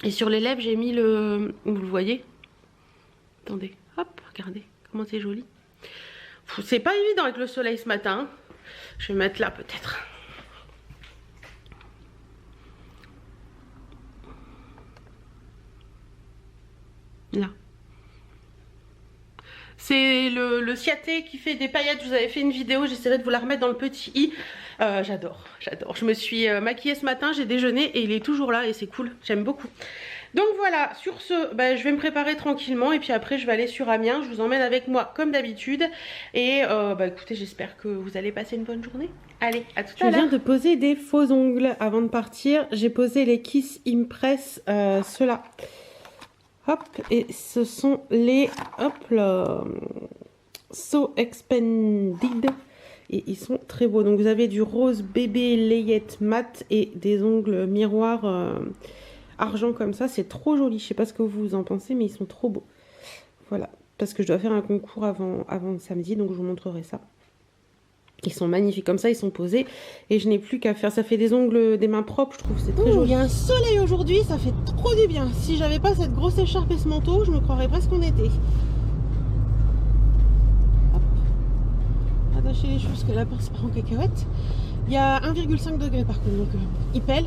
Et sur les lèvres j'ai mis le... Vous le voyez? Attendez, hop, regardez comment c'est joli. C'est pas évident avec le soleil ce matin. Je vais mettre là peut-être. Là. C'est le Ciaté qui fait des paillettes. Je vous avais fait une vidéo. J'essaierai de vous la remettre dans le petit i. J'adore. Je me suis maquillée ce matin. J'ai déjeuné et il est toujours là et c'est cool. J'aime beaucoup. Donc voilà, sur ce, je vais me préparer tranquillement et puis après je vais aller sur Amiens. Je vous emmène avec moi comme d'habitude. Et écoutez, j'espère que vous allez passer une bonne journée. Allez, à tout à l'heure. Je viens de poser des faux ongles avant de partir. J'ai posé les Kiss Impress, ceux-là. Hop, et ce sont les, hop là, So Expanded. Et ils sont très beaux. Donc vous avez du rose bébé layette mat et des ongles miroirs argent comme ça. C'est trop joli. Je sais pas ce que vous en pensez, mais ils sont trop beaux. Voilà. Parce que je dois faire un concours avant samedi. Donc je vous montrerai ça. Ils sont magnifiques comme ça. Ils sont posés. Et je n'ai plus qu'à faire. Ça fait des ongles, des mains propres. Je trouve c'est très joli. Il y a un soleil aujourd'hui. Ça fait trop du bien. Si j'avais pas cette grosse écharpe et ce manteau, je me croirais presque en été. Attacher les choses parce que la porte part en cacahuète. Il y a 1,5 degré par contre, donc il pèle.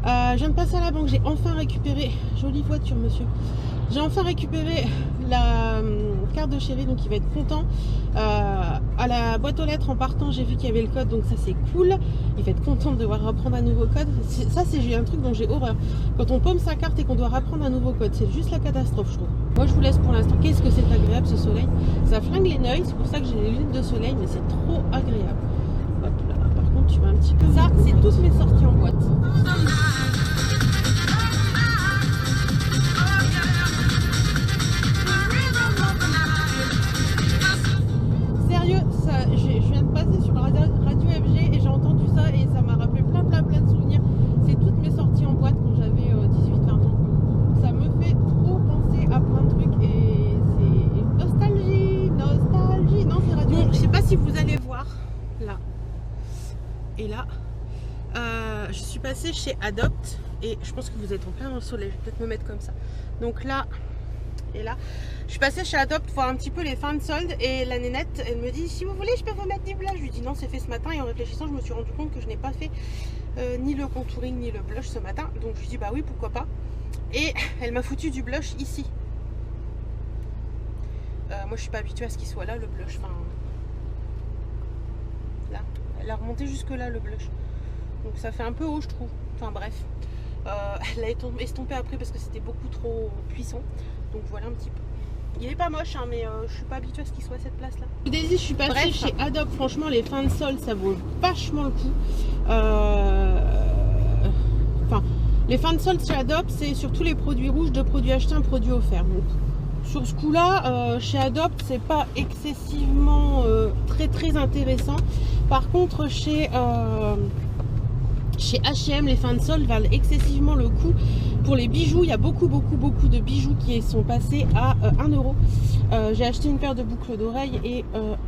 Je viens de passer à la banque, j'ai enfin récupéré, jolie voiture monsieur, j'ai enfin récupéré la carte de chérie, donc il va être content. À la boîte aux lettres en partant, j'ai vu qu'il y avait le code, donc ça c'est cool. Il va être content de devoir reprendre un nouveau code. Ça c'est un truc dont j'ai horreur. Quand on paume sa carte et qu'on doit reprendre un nouveau code, c'est juste la catastrophe je trouve. Moi je vous laisse pour l'instant. Qu'est-ce que c'est agréable ce soleil. Ça flingue les yeux, c'est pour ça que j'ai les lunettes de soleil, mais c'est trop agréable. Hop là, par contre tu vas un petit peu... Ça c'est toutes mes sorties en boîte. Sérieux, ça, je viens de passer sur la radio FG et j'ai entendu ça et ça m'a rappelé plein de souvenirs. C'est toutes mes sorties en boîte quand j'avais 18-20 ans. Ça me fait trop penser à plein de trucs et c'est nostalgie. Non, c'est radio. Bon, je sais pas si vous allez voir là et là. Je suis passée chez Adopt et je pense que vous êtes en plein dans le soleil. Je vais peut-être me mettre comme ça. Donc là et là, je suis passée chez Adopt voir un petit peu les fins de solde et la nénette, elle me dit si vous voulez je peux vous mettre du blush. Je lui dis non, c'est fait ce matin et en réfléchissant je me suis rendu compte que je n'ai pas fait ni le contouring ni le blush ce matin. Donc je lui dis bah oui pourquoi pas. Et elle m'a foutu du blush ici. Moi je suis pas habituée à ce qu'il soit là le blush. Enfin, là, elle a remonté jusque là le blush. Donc ça fait un peu haut je trouve. Enfin bref. Elle a estompé après parce que c'était beaucoup trop puissant. Donc voilà un petit peu. Il est pas moche hein, mais je suis pas habituée à ce qu'il soit à cette place là. Daisy, je suis passée chez Adobe. Franchement les fins de solde ça vaut vachement le coup. Enfin les fins de solde chez Adobe c'est sur tous les produits rouges, 2 produits achetés, 1 produit offert. Donc sur ce coup là chez Adobe c'est pas excessivement très intéressant. Par contre chez H&M les fins de solde valent excessivement le coup. Pour les bijoux il y a beaucoup de bijoux qui sont passés à 1 euro. J'ai acheté une paire de boucles d'oreilles et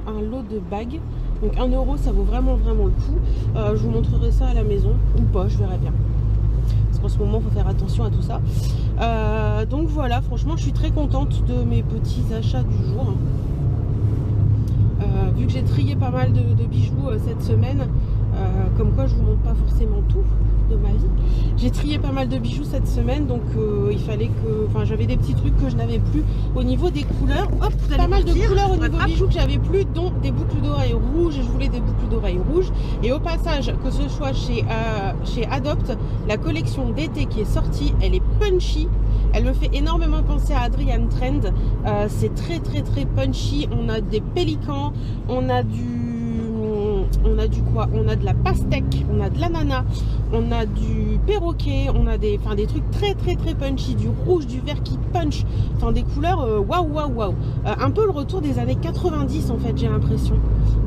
un lot de bagues, donc 1 euro ça vaut vraiment le coup. Je vous montrerai ça à la maison ou pas, je verrai bien, parce qu'en ce moment il faut faire attention à tout ça. Donc voilà, franchement je suis très contente de mes petits achats du jour. Vu que j'ai trié pas mal de bijoux cette semaine, comme quoi je vous montre pas forcément tout de ma vie, j'ai trié pas mal de bijoux cette semaine, donc il fallait que, enfin j'avais des petits trucs que je n'avais plus au niveau des couleurs. Hop, pas mal de couleurs au niveau bijoux que j'avais plus, dont des boucles d'oreilles rouges. Je voulais des boucles d'oreilles rouges, et au passage que ce soit chez Adopt, la collection d'été qui est sortie, elle est punchy. Elle me fait énormément penser à Adrian Trend. C'est très punchy. On a des pélicans, on a du quoi, on a de la pastèque, on a de l'ananas, on a du perroquet, on a des trucs très punchy, du rouge, du vert qui punch, enfin des couleurs waouh. Un peu le retour des années 90 en fait, j'ai l'impression.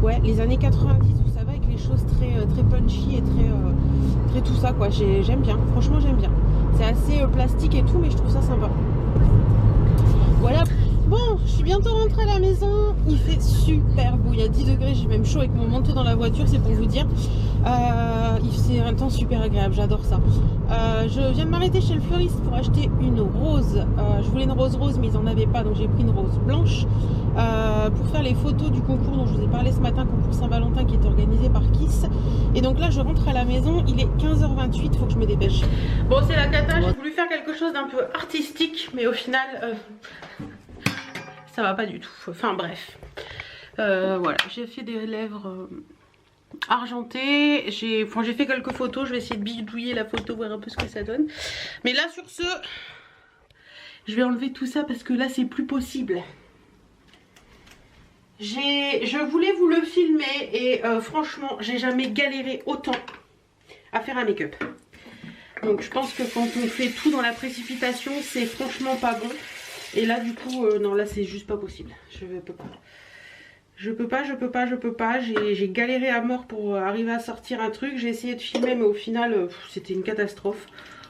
Ouais, les années 90, vous savez, avec les choses très punchy et très tout ça quoi. J'aime bien, franchement j'aime bien. C'est assez plastique et tout, mais je trouve ça sympa. Voilà. Bon, je suis bientôt rentrée à la maison. Il fait super beau, il y a 10 degrés, j'ai même chaud avec mon manteau dans la voiture, c'est pour vous dire. C'est un temps super agréable, j'adore ça. Je viens de m'arrêter chez le fleuriste pour acheter une rose. Je voulais une rose mais ils n'en avaient pas, donc j'ai pris une rose blanche pour faire les photos du concours dont je vous ai parlé ce matin, concours Saint-Valentin qui est organisé par Kiss. Et donc là je rentre à la maison, il est 15h28, il faut que je me dépêche. Bon, c'est la cata, j'ai voulu faire quelque chose d'un peu artistique, mais au final ça va pas du tout. Enfin bref, voilà, j'ai fait des lèvres argentées, j'ai fait quelques photos, je vais essayer de bidouiller la photo, voir un peu ce que ça donne. Mais là sur ce, je vais enlever tout ça parce que là c'est plus possible. Je voulais vous le filmer et franchement j'ai jamais galéré autant à faire un make-up. Donc je pense que quand on fait tout dans la précipitation, c'est franchement pas bon. Et là du coup non, là c'est juste pas possible. Je peux pas. J'ai galéré à mort pour arriver à sortir un truc. J'ai essayé de filmer mais au final c'était une catastrophe.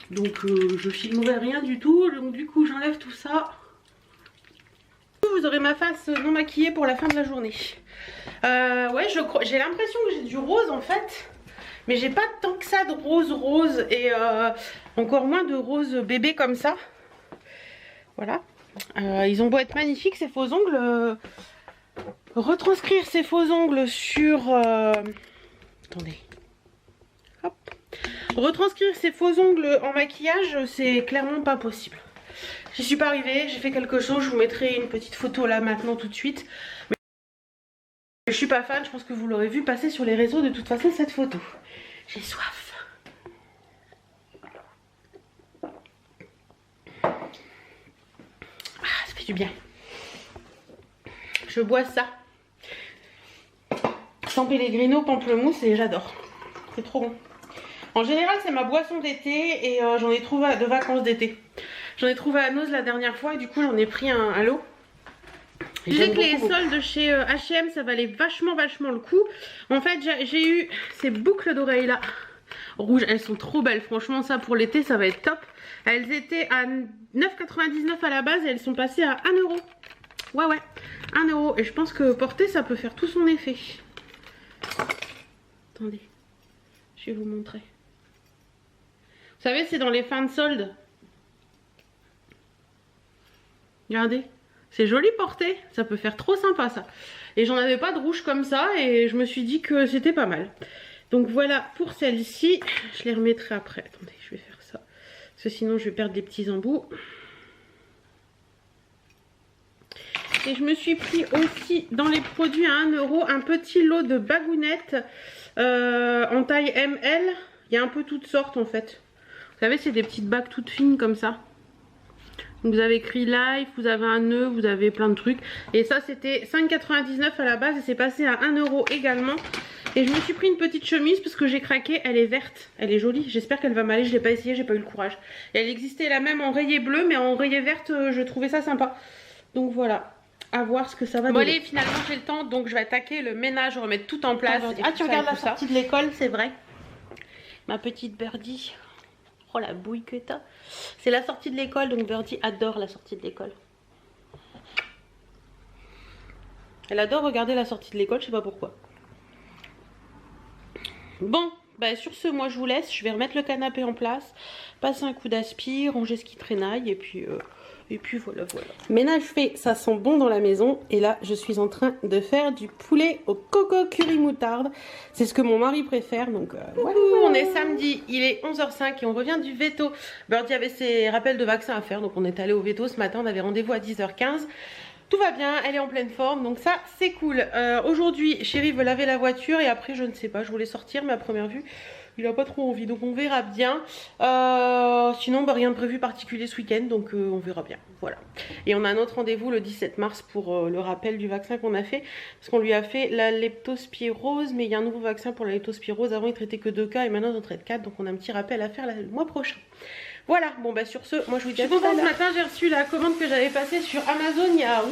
Donc je filmerai rien du tout. Donc du coup j'enlève tout ça. Vous aurez ma face non maquillée pour la fin de la journée. Ouais, j'ai l'impression que j'ai du rose en fait. Mais j'ai pas tant que ça de rose et encore moins de rose bébé comme ça. Voilà. Ils ont beau être magnifiques ces faux ongles. Retranscrire ces faux ongles sur... Attendez. Hop. Retranscrire ces faux ongles en maquillage, c'est clairement pas possible. J'y suis pas arrivée, j'ai fait quelque chose. Je vous mettrai une petite photo là maintenant tout de suite. Mais je suis pas fan, je pense que vous l'aurez vu passer sur les réseaux de toute façon cette photo. J'ai soif. Ah, ça fait du bien. Je bois ça. San Pellegrino pamplemousse et j'adore. C'est trop bon. En général c'est ma boisson d'été et j'en ai trouvé de vacances d'été. J'en ai trouvé à Noz la dernière fois et du coup j'en ai pris un lot. Je sais que les soldes chez H&M ça valait vachement le coup. En fait j'ai eu ces boucles d'oreilles là rouges, elles sont trop belles. Franchement ça pour l'été ça va être top. Elles étaient à 9,99 à la base et elles sont passées à 1 euro. Ouais 1 euro et je pense que porter ça peut faire tout son effet. Attendez, je vais vous montrer. Vous savez c'est dans les fins de solde. Regardez, c'est joli porté, ça peut faire trop sympa ça. Et j'en avais pas de rouge comme ça et je me suis dit que c'était pas mal. Donc voilà pour celle-ci, je les remettrai après. Attendez, je vais faire ça, parce que sinon je vais perdre des petits embouts. Et je me suis pris aussi dans les produits à 1 euro un petit lot de bagounettes en taille ML. Il y a un peu toutes sortes en fait. savez, c'est des petites bagues toutes fines comme ça. Donc vous avez écrit life, vous avez un nœud, vous avez plein de trucs. Et ça c'était 5,99 à la base et c'est passé à 1 € également. Et je me suis pris une petite chemise parce que j'ai craqué, elle est verte, elle est jolie. J'espère qu'elle va m'aller, je l'ai pas essayé, j'ai pas eu le courage. Et elle existait la même en rayée bleue mais en rayée verte, je trouvais ça sympa. Donc voilà, à voir ce que ça va donner. Bon allez, finalement j'ai le temps donc je vais attaquer le ménage, remettre tout en place. Ah tu regardes la sortie de l'école, c'est vrai. Ma petite Birdie. Oh la bouille que t'as. C'est la sortie de l'école, donc Birdie adore la sortie de l'école. Elle adore regarder la sortie de l'école, je sais pas pourquoi. Bon, bah sur ce, moi je vous laisse. Je vais remettre le canapé en place, passer un coup d'aspi, ranger ce qui traînaille et puis voilà. Ménage fait, ça sent bon dans la maison. Et là, je suis en train de faire du poulet au coco curry moutarde. C'est ce que mon mari préfère. Donc voilà. On est samedi, il est 11h05 et on revient du veto. Birdie avait ses rappels de vaccin à faire. Donc on est allé au veto ce matin. On avait rendez-vous à 10h15. Tout va bien, elle est en pleine forme, donc ça c'est cool. Aujourd'hui, chérie veut laver la voiture et après je ne sais pas, je voulais sortir mais à première vue, il a pas trop envie, donc on verra bien. Sinon, bah, rien de prévu particulier ce week-end, donc on verra bien, voilà. Et on a un autre rendez-vous le 17 mars pour le rappel du vaccin qu'on a fait, parce qu'on lui a fait la leptospirose, mais il y a un nouveau vaccin pour la leptospirose. Avant il traitait que 2 cas et maintenant il en traite 4, donc on a un petit rappel à faire le mois prochain. Voilà, bon bah sur ce, moi je vous dis à tout à l'heure. Ce matin j'ai reçu la commande que j'avais passée sur Amazon il y a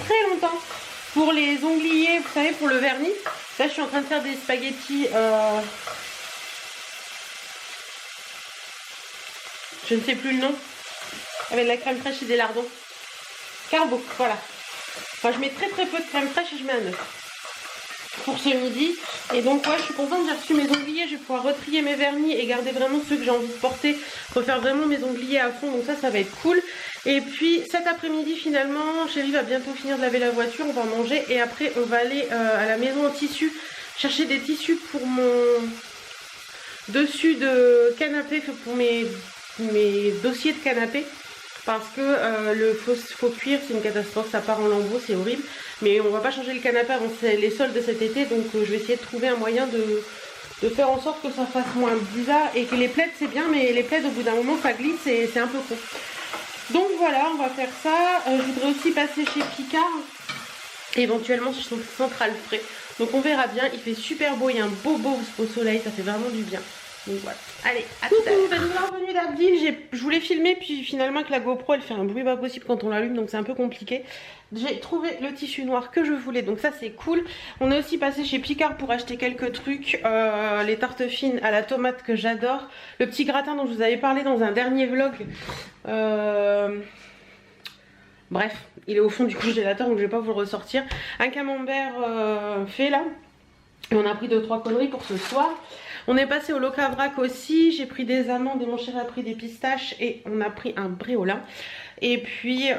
très longtemps pour les ongliers, vous savez, pour le vernis. Là je suis en train de faire des spaghettis, je ne sais plus le nom, avec de la crème fraîche et des lardons. Carbo, voilà. Enfin je mets très peu de crème fraîche et je mets un œuf pour ce midi. Et donc ouais, je suis contente, j'ai reçu mes ongliers, je vais pouvoir retrier mes vernis et garder vraiment ceux que j'ai envie de porter, refaire vraiment mes ongliers à fond, donc ça va être cool. Et puis cet après-midi finalement, chérie va bientôt finir de laver la voiture, on va manger et après on va aller à la maison en tissu, chercher des tissus pour mon dessus de canapé, pour mes dossiers de canapé. Parce que le faux cuir c'est une catastrophe, ça part en lambeaux, c'est horrible. Mais on va pas changer le canapé avant les soldes de cet été, donc je vais essayer de trouver un moyen de faire en sorte que ça fasse moins bizarre. Et que les plaids c'est bien, mais les plaids au bout d'un moment ça glisse et c'est un peu con. Donc voilà, on va faire ça. Je voudrais aussi passer chez Picard, éventuellement si je trouve Central frais. Donc on verra bien, il fait super beau, il y a un beau soleil, ça fait vraiment du bien. Donc voilà, allez, à tout à l'heure. Nouvelle venue d'Abdil, je voulais filmer puis finalement que la GoPro elle fait un bruit pas possible quand on l'allume, donc c'est un peu compliqué. J'ai trouvé le tissu noir que je voulais, donc ça c'est cool. On est aussi passé chez Picard pour acheter quelques trucs, les tartes fines à la tomate que j'adore, le petit gratin dont je vous avais parlé dans un dernier vlog. Bref, il est au fond du congélateur donc je vais pas vous le ressortir. Un camembert fait là, et on a pris 2-3 conneries pour ce soir. On est passé au Locavrac aussi, j'ai pris des amandes et mon chéri a pris des pistaches et on a pris un bréolin. Et puis il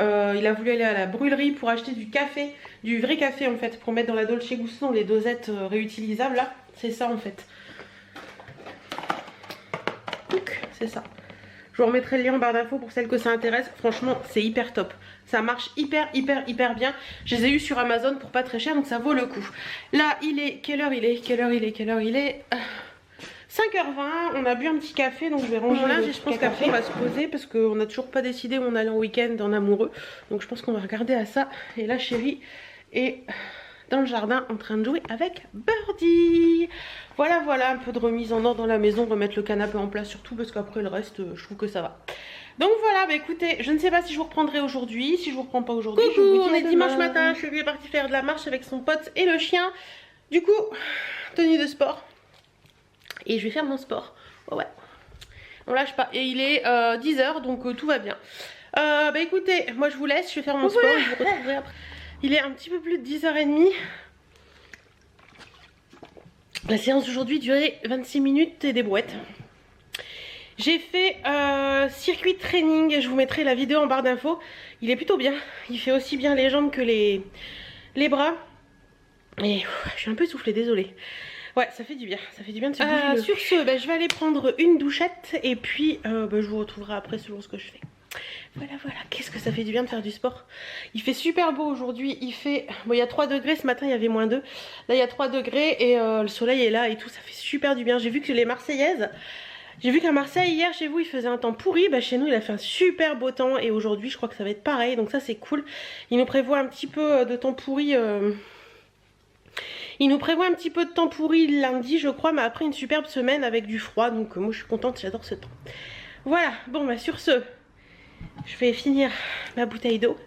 a voulu aller à la brûlerie pour acheter du café, du vrai café en fait, pour mettre dans la Dolce Gusto, les dosettes réutilisables là, c'est ça en fait. Donc c'est ça. Je vous remettrai le lien en barre d'infos pour celles que ça intéresse, franchement c'est hyper top. Ça marche hyper bien. Je les ai eu sur Amazon pour pas très cher donc ça vaut le coup. Là il est, quelle heure il est 5h20, on a bu un petit café donc je vais ranger là. Je pense qu'après on va se poser parce qu'on n'a toujours pas décidé où on allait en week-end en amoureux. Donc je pense qu'on va regarder à ça. Et là chérie est dans le jardin en train de jouer avec Birdie. Voilà, un peu de remise en ordre dans la maison, remettre le canapé en place surtout parce qu'après le reste je trouve que ça va. Donc voilà, bah écoutez, je ne sais pas si je vous reprendrai aujourd'hui, si je vous reprends pas aujourd'hui. Coucou, on est dimanche matin, je suis partie faire de la marche avec son pote et le chien. Du coup, tenue de sport. Et je vais faire mon sport. Ouais. On lâche pas. Et il est 10h donc tout va bien. Bah écoutez, moi je vous laisse, je vais faire mon sport. Je vous retrouverai après. Il est un petit peu plus de 10h30. La séance d'aujourd'hui durait 26 minutes et des brouettes. J'ai fait circuit training. Je vous mettrai la vidéo en barre d'infos. Il est plutôt bien. Il fait aussi bien les jambes que les bras. Et je suis un peu essoufflée, désolée. Ouais, ça fait du bien de se bouger. Sur ce, bah, je vais aller prendre une douchette et puis bah, je vous retrouverai après selon ce que je fais. Voilà, qu'est-ce que ça fait du bien de faire du sport. Il fait super beau aujourd'hui, il fait... Bon, il y a 3 degrés, ce matin il y avait -2. Là il y a 3 degrés et le soleil est là et tout, ça fait super du bien. J'ai vu que les Marseillaises, J'ai vu qu'à Marseille hier chez vous il faisait un temps pourri, bah chez nous il a fait un super beau temps et aujourd'hui je crois que ça va être pareil, donc ça c'est cool. Il nous prévoit un petit peu de temps pourri, il nous prévoit un petit peu de temps pourri lundi je crois, mais après une superbe semaine avec du froid, donc moi je suis contente, j'adore ce temps. Voilà, bon bah sur ce, je vais finir ma bouteille d'eau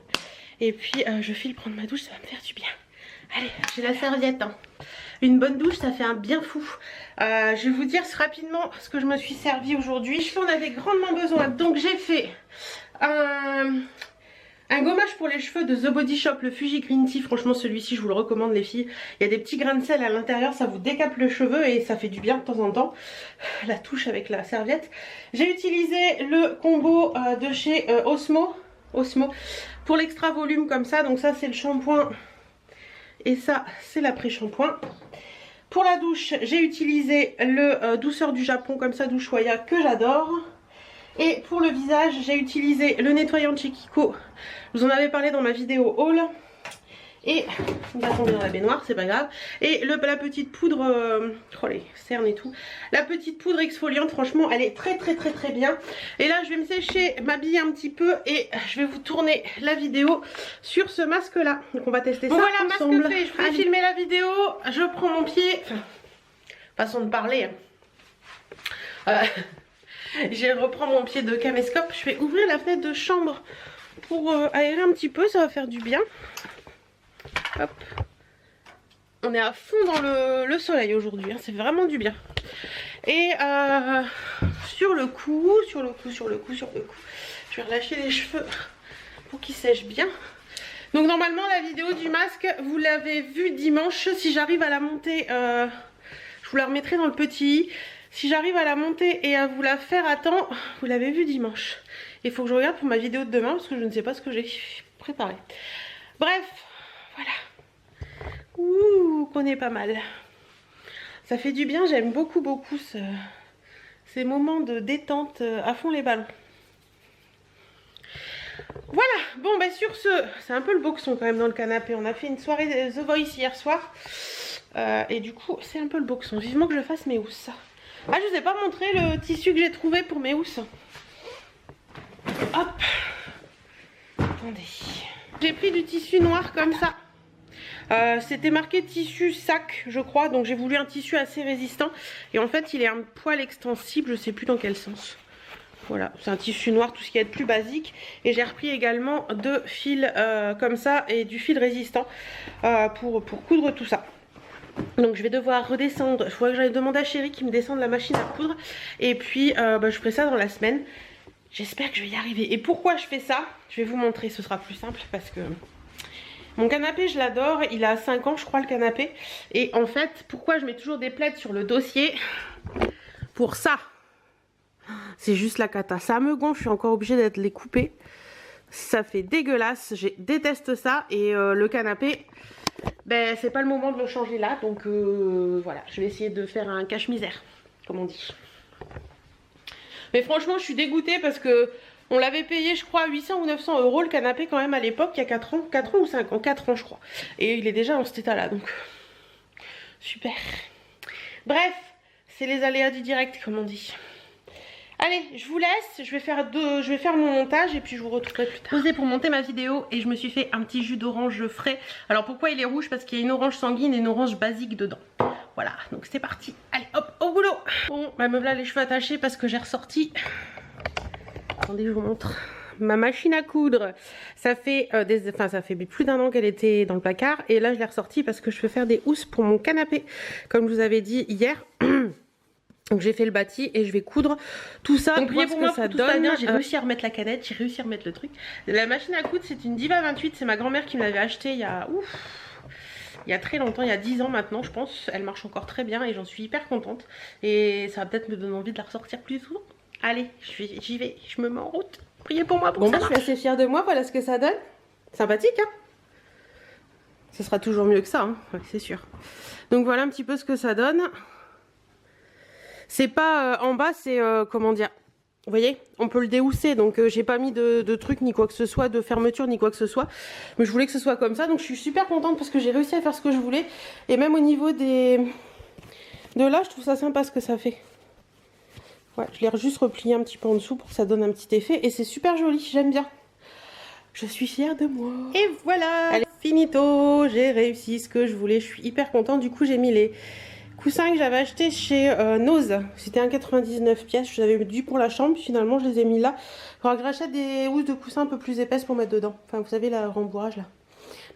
et puis je file prendre ma douche, ça va me faire du bien. Allez, j'ai la serviette, hein. Une bonne douche, ça fait un bien fou. Je vais vous dire rapidement ce que je me suis servi aujourd'hui. Je en avais grandement besoin. Donc j'ai fait un gommage pour les cheveux de The Body Shop, le Fuji Green Tea. Franchement celui-ci je vous le recommande les filles. Il y a des petits grains de sel à l'intérieur, ça vous décape le cheveu et ça fait du bien de temps en temps. La touche avec la serviette. J'ai utilisé le combo de chez Osmo pour l'extra volume comme ça. Donc ça c'est le shampoing et ça c'est l'après-shampoing. Pour la douche, j'ai utilisé le douceur du Japon, comme ça, Douchoya, que j'adore. Et pour le visage, j'ai utilisé le nettoyant de chez Kiko. Je vous en avais parlé dans ma vidéo haul. Et il va tomber dans la baignoire, c'est pas grave. Et la petite poudre, oh les cernes et tout. La petite poudre exfoliante, franchement, elle est très bien. Et là, je vais me sécher, m'habiller un petit peu et je vais vous tourner la vidéo sur ce masque-là. Donc on va tester ça ensemble. Voilà, masque fait. Je vais filmer la vidéo. Je prends mon pied. Enfin, façon de parler. Je reprends mon pied de caméscope. Je vais ouvrir la fenêtre de chambre pour aérer un petit peu. Ça va faire du bien. Hop. On est à fond dans le soleil aujourd'hui, hein, c'est vraiment du bien. Et sur le cou, je vais relâcher les cheveux pour qu'ils sèchent bien. Donc normalement la vidéo du masque, vous l'avez vue dimanche. Si j'arrive à la monter, je vous la remettrai dans le petit i. Si j'arrive à la monter et à vous la faire à temps, vous l'avez vue dimanche. Il faut que je regarde pour ma vidéo de demain parce que je ne sais pas ce que j'ai préparé. Bref, voilà. Ouh, qu'on est pas mal. Ça fait du bien, j'aime beaucoup ces moments de détente à fond les ballons. Voilà, bon bah sur ce, c'est un peu le boxon quand même dans le canapé. On a fait une soirée The Voice hier soir. Et du coup, c'est un peu le boxon. Vivement que je fasse mes housses. Ah, je vous ai pas montré le tissu que j'ai trouvé pour mes housses. Hop. Attendez. J'ai pris du tissu noir comme ça. C'était marqué tissu sac je crois, donc j'ai voulu un tissu assez résistant et en fait il est un poil extensible, je sais plus dans quel sens. Voilà, c'est un tissu noir, tout ce qui est plus basique. Et j'ai repris également deux fils comme ça et du fil résistant pour coudre tout ça. Donc je vais devoir redescendre, il faudrait que j'aille demander à Chérie qui me descende la machine à coudre. Et puis je ferai ça dans la semaine. J'espère que je vais y arriver. Et pourquoi je fais ça? Je vais vous montrer, ce sera plus simple parce que... Mon canapé, je l'adore, il a 5 ans je crois le canapé. Et en fait, pourquoi je mets toujours des plaids sur le dossier? Pour ça. C'est juste la cata. Ça me gonfle, je suis encore obligée d'être les couper. Ça fait dégueulasse, je déteste ça. Et le canapé, ben c'est pas le moment de le changer là. Donc voilà, je vais essayer de faire un cache-misère, comme on dit. Mais franchement, je suis dégoûtée parce que... On l'avait payé je crois 800 ou 900 € le canapé quand même à l'époque, il y a 4 ans ou 5 ans, 4 ans je crois. Et il est déjà en cet état là, donc super. Bref, c'est les aléas du direct comme on dit. Allez, je vous laisse, je vais faire mon montage et puis je vous retrouverai plus tard. Posé pour monter ma vidéo et je me suis fait un petit jus d'orange frais. Alors pourquoi il est rouge? Parce qu'il y a une orange sanguine et une orange basique dedans. Voilà, donc c'est parti. Allez hop, au boulot. Bon, bah me voilà les cheveux attachés parce que j'ai ressorti... Attendez, je vous montre ma machine à coudre. Ça fait ça fait plus d'1 an qu'elle était dans le placard et là je l'ai ressortie parce que je veux faire des housses pour mon canapé comme je vous avais dit hier. Donc j'ai fait le bâti et je vais coudre tout ça. Donc priez pour moi pour tout ça bien. J'ai réussi à remettre la canette, j'ai réussi à remettre le truc. La machine à coudre c'est une Diva 28, c'est ma grand-mère qui me l'avait achetée il y a très longtemps, il y a 10 ans maintenant je pense. Elle marche encore très bien et j'en suis hyper contente. Et ça va peut-être me donner envie de la ressortir plus souvent. Allez, j'y vais, je me mets en route. Priez pour moi pour que ça marche. Je suis assez fière de moi, voilà ce que ça donne. Sympathique, hein? Ce sera toujours mieux que ça, hein, ouais, c'est sûr. Donc voilà un petit peu ce que ça donne. C'est pas en bas, c'est comment dire... Vous voyez, on peut le déhousser, donc j'ai pas mis de trucs ni quoi que ce soit, de fermeture ni quoi que ce soit. Mais je voulais que ce soit comme ça, donc je suis super contente parce que j'ai réussi à faire ce que je voulais. Et même au niveau de là, je trouve ça sympa ce que ça fait. Ouais, je l'ai juste replié un petit peu en dessous pour que ça donne un petit effet. Et c'est super joli, j'aime bien. Je suis fière de moi. Et voilà, allez, finito, j'ai réussi ce que je voulais. Je suis hyper contente. Du coup, j'ai mis les coussins que j'avais achetés chez Nose. C'était 1,99 pièces. Je les avais dû pour la chambre. Finalement, je les ai mis là. Il faudra que je rachète des housses de coussins un peu plus épaisses pour mettre dedans. Enfin, vous savez, le rembourrage là.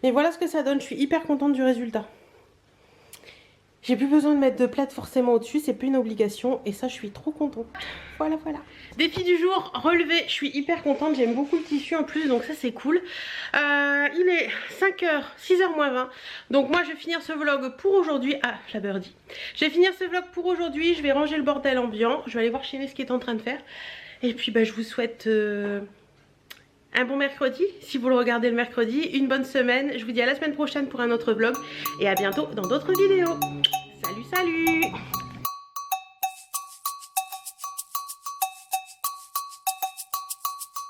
Mais voilà ce que ça donne. Je suis hyper contente du résultat. J'ai plus besoin de mettre de plaid forcément au-dessus, c'est plus une obligation et ça je suis trop contente. Voilà. Défi du jour, relevé, je suis hyper contente, j'aime beaucoup le tissu en plus donc ça c'est cool. Il est 5h, 6h moins 20. Donc moi je vais finir ce vlog pour aujourd'hui. Ah, la birdie. Je vais finir ce vlog pour aujourd'hui, je vais ranger le bordel ambiant. Je vais aller voir Chérie ce qu'il est en train de faire. Et puis bah, je vous souhaite un bon mercredi, si vous le regardez le mercredi, une bonne semaine. Je vous dis à la semaine prochaine pour un autre vlog et à bientôt dans d'autres vidéos. Salut